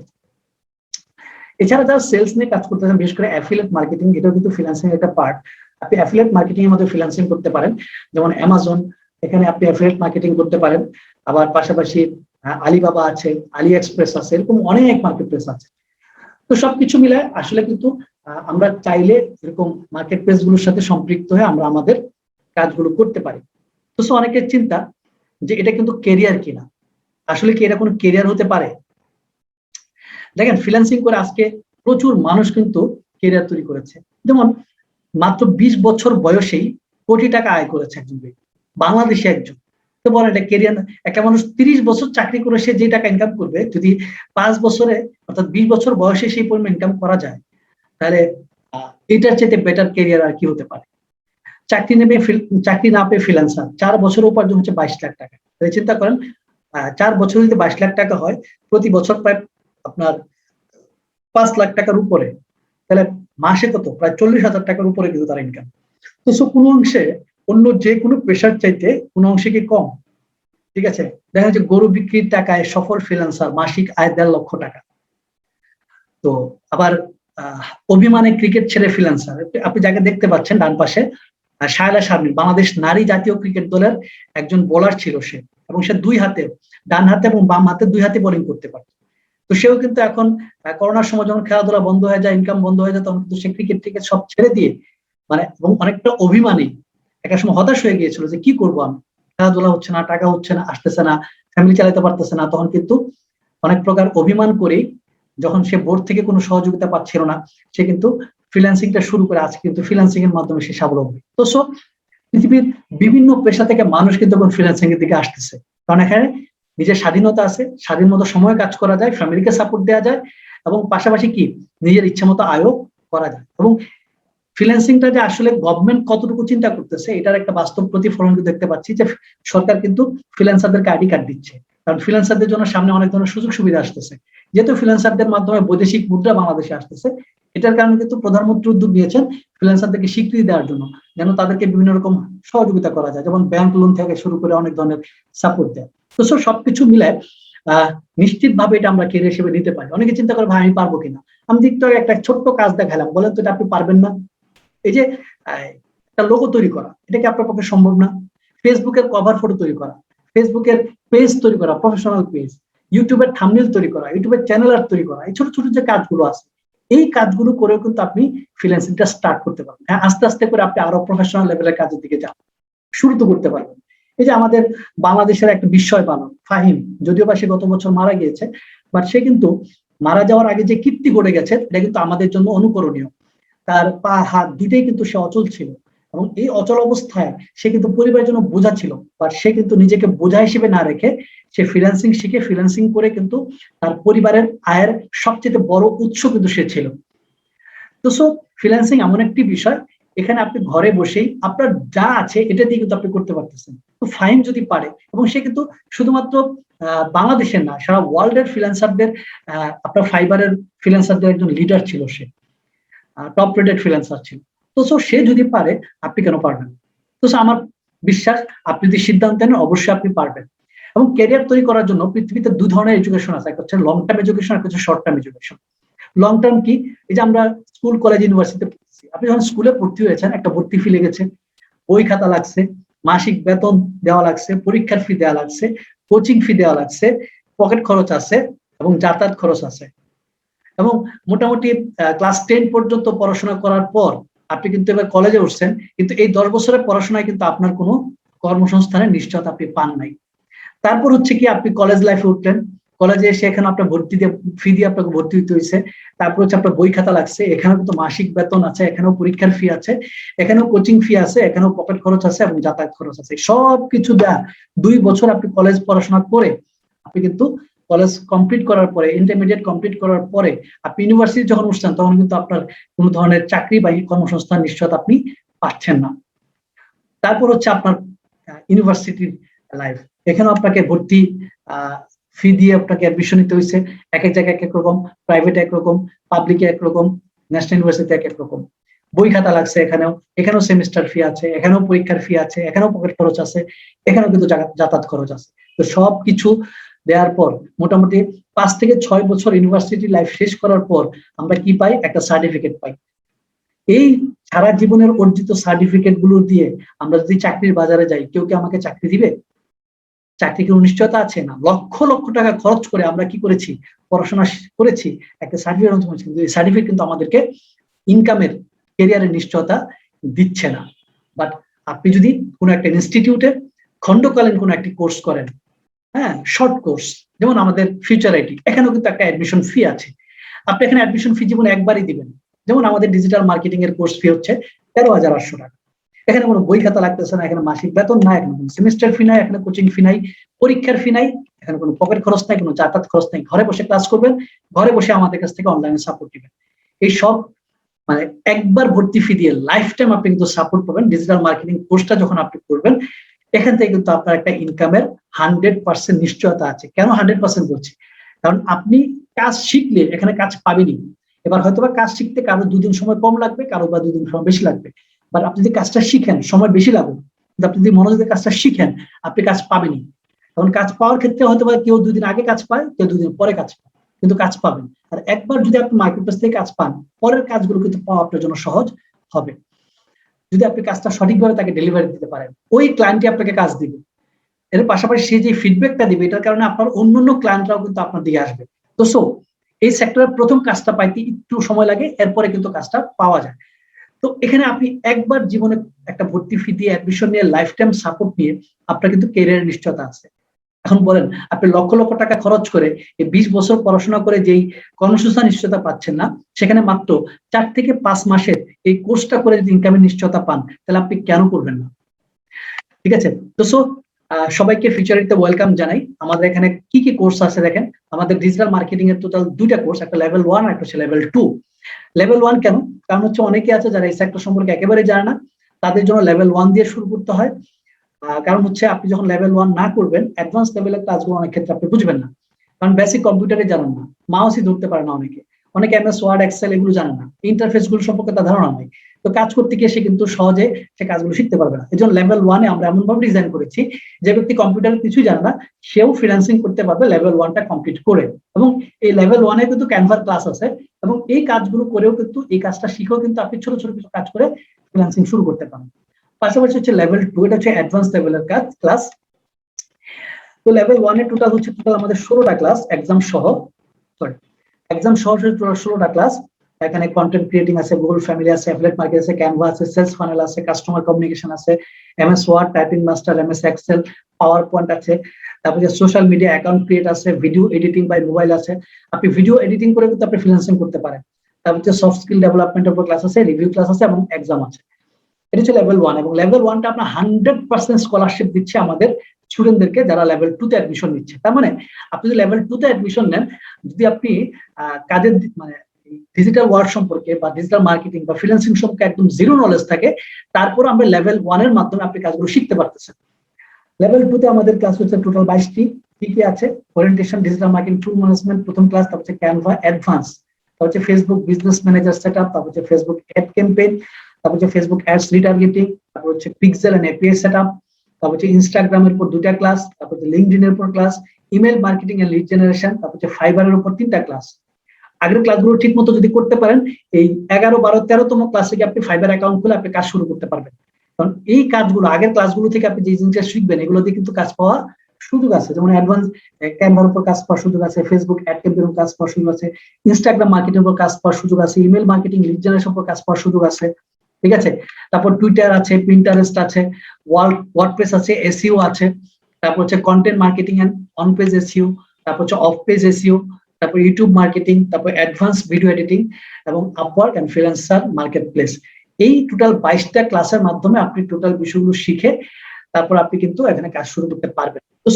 এছাড়া যারা সেলস নিয়ে কাজ করতেছেন, বিশেষ করে অ্যাফিলিয়েট মার্কেটিং, এটাও কিন্তু ফ্রিল্যান্সিং একটা পার্ট। আপনি অ্যাফিলিয়েট মার্কেটিং এর মধ্যে ফ্রিল্যান্সিং করতে পারেন, যেমন অ্যামাজন, এখানে আপনি অ্যাফিলিয়েট মার্কেটিং করতে পারেন। আবার পাশাপাশি আলিবাবা আছে, আলি এক্সপ্রেস আছে, এরকম অনেক মার্কেট প্লেস আছে। তো সবকিছু মিলে আসলে কিন্তু আমরা চাইলে এরকম মার্কেট প্লেস গুলোর সাথে সম্পৃক্ত হয়ে আমরা আমাদের কাজগুলো করতে পারি। তো অনেকের চিন্তা যে এটা কিন্তু কেরিয়ার কিনা, আসলে কি এটা কোনো কেরিয়ার হতে পারে? দেখেন ফ্রিল্যান্সিং করে আজকে প্রচুর মানুষ কিন্তু কেরিয়ার তৈরি করেছে। যেমন মাত্র 20 বছর বয়সেই কোটি টাকা আয় করেছে একজন ব্যক্তি, বাংলাদেশে একজন। তো বলেন এটা কেরিয়ার? একটা মানুষ 30 বছর চাকরি করে সে যে টাকা ইনকাম করবে, যদি 5 বছরে অর্থাৎ 20 বছর বয়সে সেই পরিমাণ ইনকাম করা যায়, তাহলে এটার চেয়ে বেটার কেরিয়ার আর কি হতে পারে? চাকরি না পেয়ে ফ্রিল্যান্সার 4 বছর উপার্জন হচ্ছে 22 লাখ টাকা। চিন্তা করেন 4 বছর যদি 22 লাখ টাকা হয়, প্রতি বছর প্রায় আপনার 5 লাখ টাকার উপরে, তাহলে মাসে কত? প্রায় 40,000 টাকার উপরে কিন্তু তার ইনকাম। তো কোনো অংশে অন্য যে কোনো পেশার চাইতে কোনো অংশে কি কম? ঠিক আছে, দেখা যাচ্ছে গরু বিক্রির টাকায় সফল ফ্রিল্যান্সার মাসিক আয় 1.5 লক্ষ টাকা। তো আবার অভিমানে ক্রিকেট ছেড়ে ফ্রিল্যান্সার, আপনি যাকে দেখতে পাচ্ছেন ডান পাশে, শায়লা শারমিন, বাংলাদেশ নারী জাতীয় ক্রিকেট দলের একজন বোলার ছিল সে, এবং সে দুই হাতে, ডান হাতে এবং বাম হাতে দুই হাতে বোলিং করতে পারত। তো সেও কিন্তু এখন করোনার সময় যখন খেলাধুলা বন্ধ হয়ে যায়, ইনকাম বন্ধ হয়ে যায়, তখন কিন্তু সে ক্রিকেট সব ছেড়ে দিয়ে মানে এবং অনেকটা অভিমানী, একটা সময় হতাশ হয়ে গিয়েছিল যে কি করবো আমি, খেলাধুলা হচ্ছে না, টাকা হচ্ছে না, আসতেছে না, ফ্যামিলি চালাতে পারতেছে না। তখন কিন্তু অনেক প্রকার অভিমান করে, যখন সে বোর্ড থেকে কোনো সহযোগিতা পাচ্ছিল না, সে কিন্তু ফ্রিল্যান্সিংটা শুরু করে আজকে কিন্তু ফ্রিল্যান্সিং এর মাধ্যমে সে স্বাবলম্বী। তো পৃথিবীর বিভিন্ন পেশা থেকে মানুষ কিন্তু এখন ফ্রিল্যান্সিং এর দিকে আসতেছে, কারণ এখানে নিজের স্বাধীনতা আছে, স্বাধীন মতো সময় কাজ করা যায়, ফ্যামিলিকে সাপোর্ট দেওয়া যায়, এবং পাশাপাশি কি নিজের ইচ্ছা মতো আয়ও করা যায়। এবং ফ্রিল্যান্সিংটা যে আসলে গভর্নমেন্ট কতটুকু চিন্তা করতেছে, এটার একটা বাস্তব প্রতিফলন দেখতে পাচ্ছি যে সরকার কিন্তু ফ্রিল্যান্সারদেরকে আইডি কার্ড দিচ্ছে। কারণ ফ্রিল্যান্সারদের জন্য সামনে অনেক ধরনের সুযোগ সুবিধা আসতেছে, যেহেতু ফ্রিল্যান্সারদের মাধ্যমে বৈদেশিক মুদ্রা বাংলাদেশে আসতেছে। এটার কারণে কিন্তু প্রধানমন্ত্রী উদ্যোগ নিয়েছেন ফ্রিল্যান্সারদেরকে স্বীকৃতি দেওয়ার জন্য, যেন তাদেরকে বিভিন্ন রকম সহযোগিতা করা যায়, যেমন ব্যাংক লোন থেকে শুরু করে অনেক ধরনের সাপোর্ট দেয়। তো সবকিছু মিলায় নিশ্চিত ভাবে এটা আমরা কেরিয়ার হিসেবে নিতে পারি। অনেকে চিন্তা করে ভাই আমি পারবো কিনা। আমি একটু একটা ছোট্ট কাজ দেখালাম, বলেন তো এটা আপনি পারবেন না? এই যে একটা লোগো তৈরি করা, এটা কি আপনার পক্ষে সম্ভব না? ফেসবুকের কভার ফটো তৈরি করা, ফেসবুকের পেজ তৈরি করা, প্রফেশনাল পেজ, ইউটিউবের থাম্বনেল তৈরি করা, ইউটিউবের চ্যানেল আর্ট তৈরি করা, এই ছোট ছোট যে কাজগুলো আছে, এই কাজগুলো করেও কিন্তু আপনি ফ্রিল্যান্সিংটা স্টার্ট করতে পারবেন। হ্যাঁ, আস্তে আস্তে করে আপনি আরো প্রফেশনাল লেভেলের কাজের দিকে যান, শুরু তো করতে পারবেন। এই যে আমাদের বাংলাদেশের একটা বিস্ময় বালক ফাহিম, যদিও বা সে গত বছর মারা গিয়েছে, বাট সে কিন্তু মারা যাওয়ার আগে যে কীর্তি গড়ে গেছে এটা কিন্তু আমাদের জন্য অনুকরণীয়। তার পা হাত দুইটাই কিন্তু সে অচল ছিল, এবং এই অচল অবস্থায় সে কিন্তু পরিবারের জন্য বোঝা ছিল, বাট সে কিন্তু নিজেকে বোঝা হিসেবে না রেখে সে ফ্রিল্যান্সিং শিখে ফ্রিল্যান্সিং করে কিন্তু তার পরিবারের আয়ের সবচেয়ে বড় উৎস কিন্তু সে ছিল। তো ফ্রিল্যান্সিং এমন একটি বিষয়, এখানে আপনি ঘরে বসেই আপনার যা আছে এটা দিয়ে কিন্তু আপনি করতে পারতেছেন। তো ফাইন যদি পারে, এবং সে কিন্তু শুধুমাত্র বাংলাদেশের না, সারা ওয়ার্ল্ডের ফ্রিল্যান্সারদের, আপনার ফাইবারের ফ্রিল্যান্সারদের একজন লিডার ছিল, সে টপ রেটেড ফ্রিল্যান্সার ছিল। তো সে যদি পারে, আপনি কেন পারবেন? তো আমার বিশ্বাস আপনি যদি সিদ্ধান্ত নেন অবশ্যই আপনি পারবেন। এবং ক্যারিয়ার তৈরি করার জন্য পৃথিবীতে দুই ধরনের এডুকেশন আছে, একটা হচ্ছে লং টার্ম এডুকেশন, একটা হচ্ছে short term education. Long term কি? এই যে আমরা স্কুল কলেজ ইউনিভার্সিটিতে পড়ছি, আপনি যখন স্কুলে ভর্তি হয়েছেন একটা ভর্তি ফি লেগেছে, বই খাতা লাগছে, মাসিক বেতন দেওয়া লাগছে, পরীক্ষার ফি দেওয়া লাগছে, কোচিং ফি দেওয়া লাগছে, পকেট খরচ আছে এবং যাতায়াত খরচ আছে। এবং মোটামুটি ক্লাস 10 পর্যন্ত পড়াশোনা করার পর আপনি কিন্তু এবার কলেজে উঠছেন, কিন্তু এই 10 বছরের পড়াশোনায় কিন্তু আপনার কোনো কর্মসংস্থানের নিশ্চয়তা আপনি পান নাই। তারপর হচ্ছে কি, আপনি কলেজ লাইফে উঠলেন, কলেজে এসে এখানে আপনার ভর্তি দিয়ে ফি দিয়ে আপনাকে ভর্তি হইতে হয়েছে। তারপর হচ্ছে আপনার বই খাতা লাগছে, এখানেও কিন্তু মাসিক বেতন আছে, এখানেও পরীক্ষার ফি আছে, এখানেও কোচিং ফি আছে, এখানেও পকেট খরচ আছে এবং যাতায়াত খরচ আছে। সবকিছু দেয়া 2 বছর আপনি কলেজ পড়াশোনা করে আপনি কিন্তু কলেজ কমপ্লিট করার পরে, ইন্টারমিডিয়েট কমপ্লিট করার পরে আপনি ইউনিভার্সিটি যখন উঠছেন, তখন কিন্তু আপনার কোনো ধরনের চাকরি বা কর্মসংস্থান নিশ্চয়তা আপনি পাচ্ছেন না। তারপর হচ্ছে আপনার ইউনিভার্সিটির লাইফ, এখানে আপনাকে ভর্তি ফি দিয়ে আপনাকে অ্যাডমিশন নিতে হয়েছে। এক এক জায়গায় এক এক রকম, প্রাইভেট একরকম, পাবলিকে একরকম, ন্যাশনাল ইউনিভার্সিটি এক এক রকম। বই খাতা লাগছে, এখানেও সেমিস্টার ফি আছে, এখানেও পরীক্ষার ফি আছে, এখানেও পকেট খরচ আছে, এখানেও কিন্তু যাতায়াত খরচ আছে। তো সবকিছু দেওয়ার পর মোটামুটি 5 থেকে 6 বছর ইউনিভার্সিটি লাইফ শেষ করার পর আমরা কি পাই? একটা সার্টিফিকেট পাই। এই সারা জীবনের অর্জিত সার্টিফিকেট গুলো দিয়ে আমরা যদি চাকরির বাজারে যাই, কেউ কি আমাকে চাকরি দিবে? চাকরির কোনো নিশ্চয়তা আছে না। লক্ষ লক্ষ টাকা খরচ করে আমরা কি করেছি? পড়াশোনা করেছি, একটা সার্টিফিকেট অর্জন করেছি, কিন্তু এই সার্টিফিকেট কিন্তু আমাদেরকে ইনকামের, ক্যারিয়ারের নিশ্চয়তা দিচ্ছে না। বাট আপনি যদি কোনো একটা ইনস্টিটিউটে খণ্ডকালীন কোনো একটি কোর্স করেন, হ্যাঁ, শর্ট কোর্স, যেমন আমাদের ফিউচার আইটি, এখানেও কিন্তু একটা অ্যাডমিশন ফি আছে। আপনি এখানে অ্যাডমিশন ফি জীবনে একবারই দিবেন। যেমন আমাদের ডিজিটাল মার্কেটিং এর কোর্স ফি হচ্ছে 13,800 টাকা। এখানে কোনো বই খাতা লাগতেছে না, এখানে মাসিক বেতন নাই, এখানে কোনো সেমিস্টার ফি নাই, এখানে কোচিং ফি নাই, পরীক্ষার ফি নাই, এখানে কোনো পকেট খরচ নাই, কোনো যাতায়াত খরচ নাই। ঘরে বসে ক্লাস করবেন, ঘরে বসে আমাদের কাছ থেকে অনলাইনে সাপোর্ট দিবেন। এই সব মানে একবার ভর্তি ফি দিয়ে লাইফ টাইম আপনি কিন্তু সাপোর্ট পাবেন। ডিজিটাল মার্কেটিং কোর্সটা যখন আপনি করবেন, এখান থেকে কিন্তু আপনার একটা ইনকামের 100% নিশ্চয়তা আছে। কেন 100% বলছি? কারণ আপনি কাজ শিখলে এখানে কাজ পাবেনই। এবার হয়তোবা কাজ শিখতে কারো 2 দিন সময় কম লাগবে, কারো বা 2 দিন সময় বেশি লাগবে। বাট আপনি যদি কাজটা শিখেন, সময় বেশি লাগবে, কিন্তু আপনি যদি মনোযোগে কাজটা শিখেন, আপনি কাজ পাবেনই। কারণ কাজ পাওয়ার ক্ষেত্রে হয়তোবা কেউ 2 দিন আগে কাজ পায়, কেউ 2 দিন পরে কাজ পায়, কিন্তু কাজ পাবেন। আর একবার যদি আপনি মার্কেট প্লেস থেকে কাজ পান, পরের কাজগুলো কিন্তু পাওয়া আপনার জন্য সহজ হবে, যদি আপনি কাজটা সঠিকভাবে তাকে ডেলিভারি দিতে পারেন। ওই ক্লায়েন্টই আপনাকে কাজ দিবে। এর পাশাপাশি সে যে ফিডব্যাকটা দিবে, এটার কারণে আপনার অন্যান্য ক্লায়েন্টরাও কিন্তু আপনার দিকে আসবে। তো এই সেক্টরের প্রথম কাজটা পাইতে একটু সময় লাগে, এরপরে কিন্তু কাজটা পাওয়া যায়। তো এখানে আপনি একবার জীবনে একটা ভর্তি ফি দিয়ে অ্যাডমিশন নিয়ে লাইফ টাইম সাপোর্ট নিয়ে আপনার কিন্তু ক্যারিয়ারের নিশ্চয়তা আছে। এখন বলেন, আপনি লক্ষ লক্ষ টাকা খরচ করে এই 20 বছর পড়াশোনা করে যেই কর্মসংস্থান নিশ্চয়তা পাচ্ছেন না, সেখানে মাত্র 4 থেকে 5 মাসের এই কোর্সটা করে যদি ইনকামের নিশ্চয়তা পান, তাহলে আপনি কেন করবেন না? ঠিক আছে? তো সবাইকে ফিউচারিতে ওয়েলকাম জানাই। আমাদের এখানে কি কি কোর্স আছে দেখেন, আমাদের ডিজিটাল মার্কেটিং এর টোটাল 2টা কোর্স, একটা লেভেল 1 আর একটা হচ্ছে লেভেল 2। লেভেল 1 কেন? কারণ হচ্ছে অনেকে আছে যারা এই সেক্টর সম্পর্কে একেবারে জানে না, তাদের জন্য লেভেল 1 দিয়ে শুরু করতে হয়। কারণ হচ্ছে আপনি যখন লেভেল 1 না করবেন, অ্যাডভান্স লেভেলের কাজগুলো অনেক ক্ষেত্রে আপনি বুঝবেন না, কারণ বেসিক কম্পিউটারে জানেন না, মাউসই ধরতে পারে না অনেকে এমএস ওয়ার্ড এক্সেল এগুলো জানে না, ইন্টারফেস গুলো সম্পর্কে তার ধারণা নাই। তো কাজ করতে গিয়ে সে কিন্তু সহজে সে কাজগুলো শিখতে পারবে না। এই জন্য লেভেল 1-এ আমরা এমন ভাবে ডিজাইন করেছি যে ব্যক্তি কম্পিউটারে কিছুই জানে না, সেও ফ্রিল্যান্সিং করতে পারবে লেভেল 1টা কমপ্লিট করে। এবং এই লেভেল 1-এ কিন্তু ক্যানভার ক্লাস আছে, এবং এই কাজগুলো করেও কিন্তু, এই কাজটা শিখেও কিন্তু আপনি ছোট ছোট কিছু কাজ করে ফ্রিল্যান্সিং শুরু করতে পারেন। পাশাপাশি হচ্ছে লেভেল 2, এটা হচ্ছে অ্যাডভান্স লেভেলের কাজ ক্লাস। তো লেভেল 1-এ টোটাল আমাদের 16টা ক্লাস এক্সাম সহ, সরি এক্সাম সহ 16টা ক্লাস। এখানে কন্টেন্ট ক্রিয়েটিং আছে, গুগল ফ্যামিলি আছে, অ্যাফিলিয়েট মার্কেট আছে, ক্যানভা আছে, সেলস ফানেল আছে, কাস্টমার কমিউনিকেশন আছে, MS Word, typing master, MS Excel, power point আছে। তারপরে সোশ্যাল মিডিয়া অ্যাকাউন্ট ক্রিয়েট আছে, ভিডিও এডিটিং বাই মোবাইল আছে, আপনি ভিডিও এডিটিং করে কিন্তু আপনি ফ্রিল্যান্সিং করতে পারেন। তারপর সফট স্কিল ডেভেলপমেন্টের উপর ক্লাস আছে, রিভিউ ক্লাস আছে এবং এক্সাম আছে। এটা হচ্ছে লেভেল 1, এবং লেভেল 1টা আপনার 100% স্কলারশিপ দিচ্ছে আমাদের স্টুডেন্টদেরকে যারা লেভেল 2-তে অ্যাডমিশন নিচ্ছে। তার মানে আপনি যদি লেভেল 2-তে অ্যাডমিশন নেন, যদি আপনি কাজের মানে ডিজিটাল ওয়ার্ক সম্পর্কে বা ডিজিটাল মার্কেটিং বা ফ্রিল্যান্সিং সম্পর্কে একদম জিরো নলেজ থাকে, তারপর আমরা লেভেল 1-এর মাধ্যমে আপনি কাজগুলো শিখতে পারতেছেন। লেভেল 2-তে আমাদের ক্লাস হচ্ছে টোটাল 22টি। কি কি আছে? ওরিয়েন্টেশন, ডিজিটাল মার্কেটিং টুল ম্যানেজমেন্ট প্রথম ক্লাস, তারপর হচ্ছে ক্যানভা অ্যাডভান্স, তারপর হচ্ছে ফেসবুক বিজনেস ম্যানেজার সেটআপ, তারপর হচ্ছে ফেসবুক অ্যাড ক্যাম্পেইন, তারপর হচ্ছে ফেসবুক অ্যাডস রিটার্গেটিং, তারপর হচ্ছে পিক্সেল এন্ড এপিআই সেটআপ, তারপর হচ্ছে ইনস্টাগ্রামের উপর 2টা ক্লাস, তারপর হচ্ছে লিঙ্কডইন এর উপর class, email marketing and lead generation, তারপর হচ্ছে ফাইবারের উপর 3টা ক্লাস। আগের ক্লাসগুলো ঠিক মতো যদি করতে পারেন, এই 11, 12, 13তম ক্লাস থেকে আপনি ফাইবার অ্যাকাউন্ট খুলে আপনি কাজ শুরু করতে পারবেন। কারণ এই কাজগুলো আগের ক্লাসগুলো থেকে আপনি যে জিনিসটা শিখবেন, এগুলো দিয়ে কিন্তু কাজ পাওয়া সুযোগ আছে। যেমন অ্যাডভান্স ক্যানভার উপর কাজ পাওয়ার সুযোগ আছে, ফেসবুক অ্যাড ক্যাম্পেইনের উপর কাজ পাওয়ার সুযোগ আছে, ইনস্টাগ্রাম মার্কেটিং উপর কাজ পাওয়ার সুযোগ আছে, ইমেল মার্কেটিং লিড জেনারেশন উপর কাজ পাওয়ার সুযোগ আছে। ঠিক আছে? তারপর টুইটার আছে, পিন্টারেস্ট আছে, ওয়ার্ডপ্রেস আছে, এসইও আছে, তারপর হচ্ছে content marketing and on page SEO, তারপর হচ্ছে অফ পেজ এসইও, তারপর ইউটিউব মার্কেটিং, তারপর অ্যাডভান্স ভিডিও এডিটিং এবং Upwork and freelancer market place. এই টোটাল 22টা ক্লাসের মাধ্যমে আপনি টোটাল বিষয়গুলো শিখে তারপর আপনি কিন্তু এখানে কাজ শুরু করতে পারবেন। তো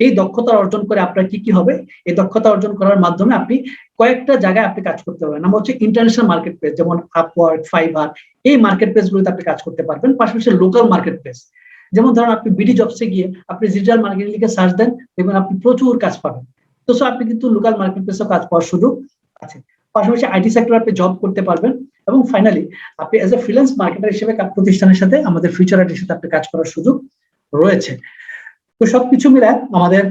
এই দক্ষতা অর্জন করে আপনার কি কি হবে? এই দক্ষতা অর্জন করার মাধ্যমে আপনি কয়েকটা জায়গায় আপনি কাজ করতে পারবেন। নাম্বার হচ্ছে ইন্টারন্যাশনাল মার্কেট প্লেস, যেমন আপওয়ার্ক, ফাইবার, এই মার্কেট প্লেস গুলোতে আপনি কাজ করতে পারবেন। পাশাপাশি লোকাল মার্কেট প্লেস, যেমন ধরুন আপনি বিডি জবসে গিয়ে আপনি ডিজিটাল মার্কেটিং লিখে সার্চ দেন, দেখবেন আপনি প্রচুর কাজ পাবেন। তো আপনি কিন্তু লোকাল মার্কেট প্লেসেও কাজ পাওয়ার সুযোগ আছে। পাশাপাশি আইটি সেক্টরে আপনি জব করতে পারবেন। এবং ফাইনালি আপনি এজ এ ফ্রিল্যান্স মার্কেটার হিসেবে প্রতিষ্ঠানের সাথে, আমাদের ফিউচার আইটির সাথে আপনি কাজ করার সুযোগ রয়েছে। তো সবকিছু মিলে আমাদের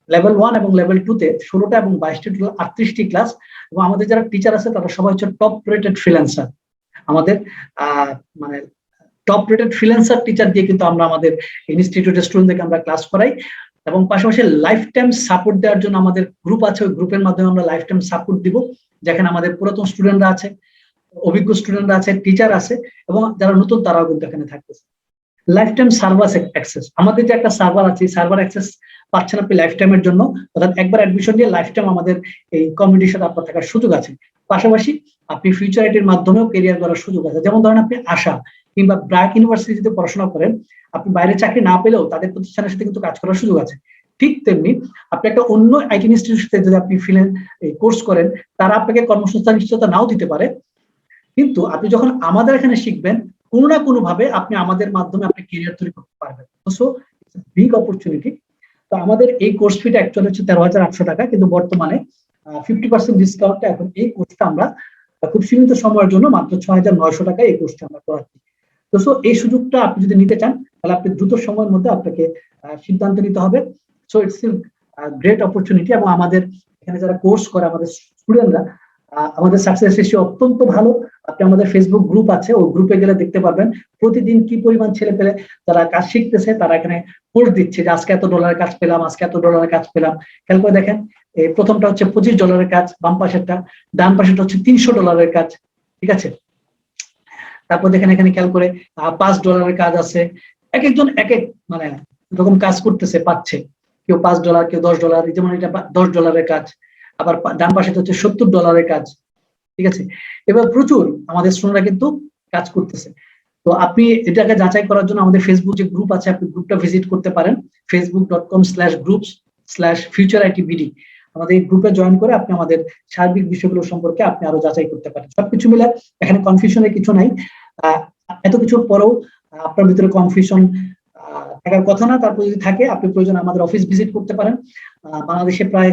লেভেল 1 এবং লেভেল 2-তে 16টা এবং 22টি টোটাল 38টি ক্লাস, এবং আমাদের যারা টিচার আছে তারা সবাই হচ্ছে টপ রেটেড ফ্রিল্যান্সার। আমাদের মানে টপ রেটেড ফ্রিল্যান্সার টিচার দিয়ে কিন্তু আমরা আমাদের ইনস্টিটিউটের স্টুডেন্টদেরকে আমরা ক্লাস করাই। এবং পাশাপাশি লাইফ টাইম সাপোর্ট দেওয়ার জন্য আমাদের গ্রুপ আছে, ওই গ্রুপের মাধ্যমে আমরা লাইফ টাইম সাপোর্ট দিব, যেখানে আমাদের পুরাতন স্টুডেন্টরা আছে, অভিজ্ঞ স্টুডেন্টরা আছে, টিচার আছে, এবং যারা নতুন তারাও কিন্তু এখানে থাকতেছে। লাইফ টাইম সার্ভার অ্যাক্সেস, আমাদের যে একটা সার্ভার আছে, সার্ভার অ্যাক্সেস পাচ্ছেন আপনি লাইফ টাইমের জন্য, অর্থাৎ একবার অ্যাডমিশন দিয়ে লাইফ টাইম আমাদের এই কমিউনিটির সাথে আপনার থাকার সুযোগ আছে। পাশাপাশি আপনি ফিউচার আইটির মাধ্যমেও কেরিয়ার করার সুযোগ আছে। যেমন ধরেন আপনি আশা কিংবা ব্র্যাক ইউনিভার্সিটিতে পড়াশোনা করেন, আপনি বাইরে চাকরি না পেলেও তাদের প্রতিষ্ঠানের সাথে কিন্তু কাজ করার সুযোগ আছে। ঠিক তেমনি আপনি একটা অন্য আইটি ইনস্টিটিউশনে যদি আপনি কোর্স করেন, তারা আপনাকে কর্মসংস্থান নিশ্চয়তা নাও দিতে পারে, কিন্তু আপনি যখন আমাদের এখানে শিখবেন, কোনো না কোনো ভাবে আপনি আমাদের মাধ্যমে আপনি ক্যারিয়ার তৈরি করতে পারবেন। So it's a big opportunity. তো আমাদের এই কোর্স ফিটা অ্যাকচুয়ালি হচ্ছে 13,800 টাকা, কিন্তু বর্তমানে 50% ডিসকাউন্টে এখন এই কোর্সটা আমরা খুব সীমিত সময়ের জন্য মাত্র 6,900 টাকায় এই কোর্সটা আমরা করাচ্ছি। তো এই সুযোগটা আপনি যদি নিতে চান, তাহলে আপনি দ্রুত সময়ের মধ্যে আপনাকে সিদ্ধান্ত নিতে হবে। So it's great opportunity. এবং আমাদের এখানে যারা কোর্স করে, আমাদের স্টুডেন্টরা, আমাদের সাকসেস রেশিও অত্যন্ত ভালো। আপনি আমাদের ফেসবুক গ্রুপ আছে, ওই গ্রুপে গেলে দেখতে পারবেন প্রতিদিন কি পরিমাণ ছেলে পেলে যারা কাজ শিখতেছে, তারা এখানে পোস্ট দিচ্ছে যে আজকে এত ডলারের কাজ পেলাম, আজকে এত ডলারের কাজ পেলাম। খেয়াল করে দেখেন, এই প্রথমটা হচ্ছে $25 কাজ, বাম পাশেরটা, ডান পাশেরটা হচ্ছে $300 কাজ। ঠিক আছে? তারপর দেখেন এখানে খেয়াল করে $5 কাজ আছে। এক একজন এক এক মানে এরকম কাজ করতেছে, পাচ্ছে। কেউ $5, কেউ $10, যেমন এটা $10 কাজ। আবার ডান পাশে হচ্ছে $70 কাজ। ঠিক আছে? এবার প্রচুর আমাদের স্টুডেন্টরা কিন্তু কাজ করতেছে। তো আপনি এটাকে যাচাই করার জন্য আমাদের ফেসবুক যে গ্রুপ আছে, আপনি গ্রুপটা ভিজিট করতে পারেন, facebook.com/groups/futureitbd। আমাদের এই গ্রুপে জয়েন করে আপনি আমাদের সার্বিক বিষয়গুলো সম্পর্কে আপনি আরো যাচাই করতে পারেন। সবকিছু মিলে এখানে কনফিউশনের কিছু নাই। এত কিছুর পরেও আপনার ভিতরে কনফিউশন থাকার কথা না, তারপর যদি থাকে আপনি প্রয়োজন আমাদের অফিস ভিজিট করতে পারেন। বাংলাদেশে প্রায়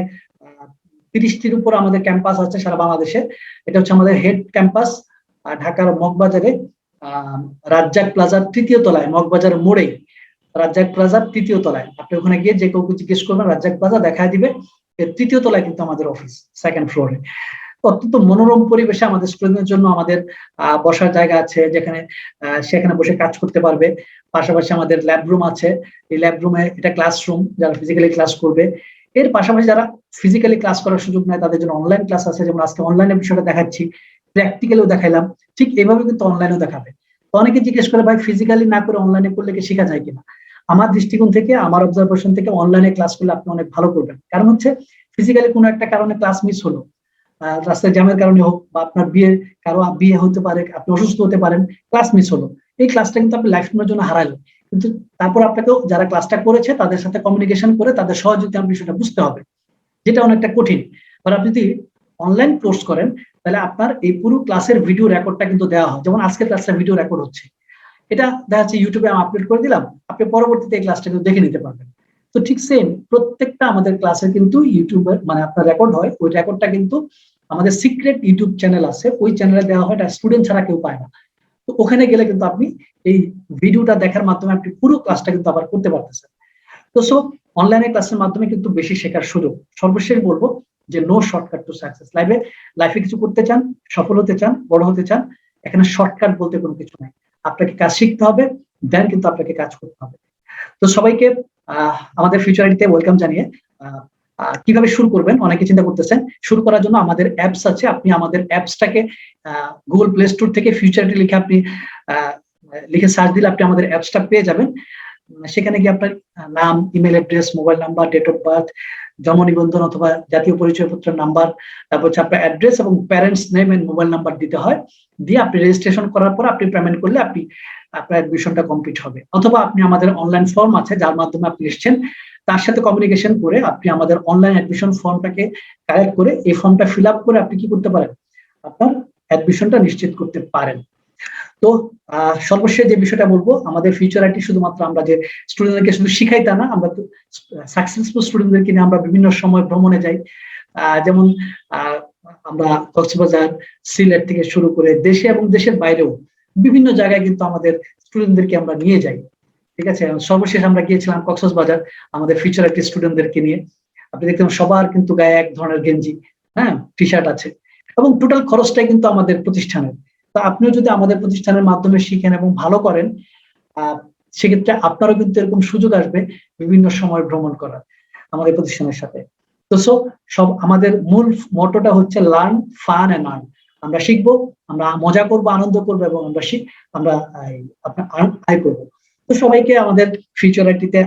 30টির উপর আমাদের ক্যাম্পাস আছে সারা বাংলাদেশে। এটা হচ্ছে আমাদের হেড ক্যাম্পাস ঢাকার মগবাজারে রাজ্জাক প্লাজার 3য় তলায়, মগবাজার মোড়ে রাজ্জাক প্লাজার 3য় তলায়। আপনি ওখানে গিয়ে যে কাউকে জিজ্ঞেস করবেন রাজ্জাক প্লাজা দেখায় দিবে। 3য় তলায় কিন্তু আমাদের অফিস, 2nd ফ্লোরে। অত্যন্ত মনোরম পরিবেশে আমাদের স্টুডেন্টদের জন্য আমাদের বসার জায়গা আছে, যেখানে সেখানে বসে কাজ করতে পারবে। পাশাপাশি আমাদের ল্যাব রুম আছে, এই ল্যাব রুমে এটা ক্লাসরুম, যারা ফিজিক্যালি ক্লাস করবে। এর পাশাপাশি যারা ফিজিক্যালি ক্লাস করার সুযোগ নেয় তাদের জন্য অনলাইন ক্লাস আছে, যেমন আজকে অনলাইনের বিষয়টা দেখাচ্ছি, প্র্যাকটিক্যালিও দেখাইলাম, ঠিক এইভাবে কিন্তু অনলাইনেও দেখাবে। তো অনেকে জিজ্ঞেস করে ভাই ফিজিক্যালি না করে অনলাইনে করলে কি শেখা যায় কিনা? আমার দৃষ্টিকোণ থেকে, আমার অবজারভেশন থেকে অনলাইনে ক্লাস করলে আপনি অনেক ভালো করবেন। কারণ হচ্ছে ফিজিক্যালি কোনো একটা কারণে ক্লাস মিস হলো, রাস্তায় জ্যামের কারণে হোক, বা আপনার কারো বিয়ে হতে পারে, আপনি অসুস্থ হতে পারেন, ক্লাস মিস হলো, এই ক্লাসটা কিন্তু আপনি লাইফ টাইমের জন্য হারালেন। কিন্তু তারপর আপনাকেও যারা ক্লাসটা করেছে তাদের সাথে কমিউনিকেশন করে তাদের সহযোগিতা বিষয়টা বুঝতে হবে, যেটা অনেকটা কঠিন। আর আপনি যদি অনলাইন কোর্স করেন তাহলে আপনার এই পুরো ক্লাসের ভিডিও রেকর্ডটা কিন্তু দেওয়া হয়। যেমন আজকের ক্লাসের ভিডিও রেকর্ড হচ্ছে, এটা দেখা যাচ্ছে ইউটিউবে আমি আপলোড করে দিলাম, আপনি পরবর্তীতে এই ক্লাসটা কিন্তু দেখে নিতে পারবেন। তো ঠিক সেম প্রত্যেকটা আমাদের ক্লাসের কিন্তু ইউটিউবের মানে আপনার রেকর্ড হয়, ওই রেকর্ডটা কিন্তু আমাদের সিক্রেট ইউটিউব চ্যানেল আছে, ওই চ্যানেলে দেওয়া হয়, এটা স্টুডেন্ট ছাড়া কেউ পায় না। তো ওখানে গেলে কিন্তু আপনি এই ভিডিওটা দেখার মাধ্যমে আপনি পুরো ক্লাসটা কিন্তু আবার করতে পারতেছেন। তো সো অনলাইনে ক্লাসের মাধ্যমে কিন্তু বেশি শেখার সুযোগ। সর্বশেষ বলবো যে নো শর্টকাট টু সাকসেস। লাইফে কিছু করতে চান, সফল হতে চান, বড় হতে চান, এখানে শর্টকাট বলতে কোনো কিছু নাই। আপনাকে কাজ শিখতে হবে, দেন কিন্তু আপনাকে কাজ করতে হবে। তো সবাইকে আমাদের ফিউচার আইডিতে ওয়েলকাম জানিয়ে কিভাবে শুরু করবেন অনেকে চিন্তা করতেছেন। শুরু করার জন্য আমাদের অ্যাপস আছে, আপনি আমাদের অ্যাপসটাকে গুগল প্লে স্টোর থেকে ফিউচার আইডি লিখে আপনি লিখে সার্চ দিলে আপনি আমাদের অ্যাপসটা পেয়ে যাবেন। সেখানে গিয়ে আপনার নাম, email address, mobile number, date of birth, জন্ম নিবন্ধন অথবা জাতীয় পরিচয়পত্রের নাম্বার, তারপর হচ্ছে আপনার অ্যাড্রেস এবং parents name and mobile number দিতে হয়। দিয়ে আপনি রেজিস্ট্রেশন করার পর আপনি পেমেন্ট করলে আপনি আপনার অ্যাডমিশনটা কমপ্লিট হবে। অথবা আপনি আমাদের অনলাইন ফর্ম আছে যার মাধ্যমে আপনি এসেছেন, তার সাথে কমিউনিকেশন করে আপনি আমাদের অনলাইন অ্যাডমিশন ফর্মটাকে কালেক্ট করে এই ফর্মটা ফিল আপ করে আপনি কি করতে পারেন, আপনার অ্যাডমিশনটা নিশ্চিত করতে পারেন। তো সর্বশেষ যে বিষয়টা বলবো, আমাদের ফিউচার আইটি শুধুমাত্র আমরা যে স্টুডেন্টদেরকে শুধু শিখাই তা না, আমরা সাকসেসফুল স্টুডেন্টদেরকে নিয়ে আমরা বিভিন্ন সময় ভ্রমণে যাই। যেমন আমরা কক্সবাজার, সিলেট থেকে শুরু করে দেশে এবং দেশের বাইরেও বিভিন্ন জায়গায় কিন্তু আমাদের স্টুডেন্টদেরকে আমরা নিয়ে যাই। ঠিক আছে, সর্বশেষ আমরা গিয়েছিলাম কক্সবাজার আমাদের ফিউচার আইটি স্টুডেন্টদেরকে নিয়ে। আপনি দেখতে সবার কিন্তু গায়ে এক ধরনের গেঞ্জি, হ্যাঁ, টি শার্ট আছে, এবং টোটাল খরচটাই কিন্তু আমাদের প্রতিষ্ঠানের। তো আপনিও যদি আমাদের প্রতিষ্ঠানের মাধ্যমে শিখেন এবং ভালো করেন, সেক্ষেত্রে আপনারও কিন্তু এরকম সুযোগ আসবে বিভিন্ন সময় ভ্রমণ করার আমাদের প্রতিষ্ঠানের সাথে। তো সব আমাদের মূল মটোটা হচ্ছে লার্ন, ফান এন্ড আর্ন। আমরা শিখবো, আমরা মজা করবো, আনন্দ করবো, এবং আমরা আপনার আয় করবো। তো সবাইকে আমাদের ফিউচার আইটিতে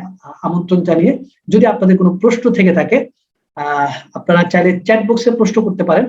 আমন্ত্রণ জানিয়ে, যদি আপনাদের কোনো প্রশ্ন থেকে থাকে আপনারা চাইলে চ্যাট বক্সে প্রশ্ন করতে পারেন।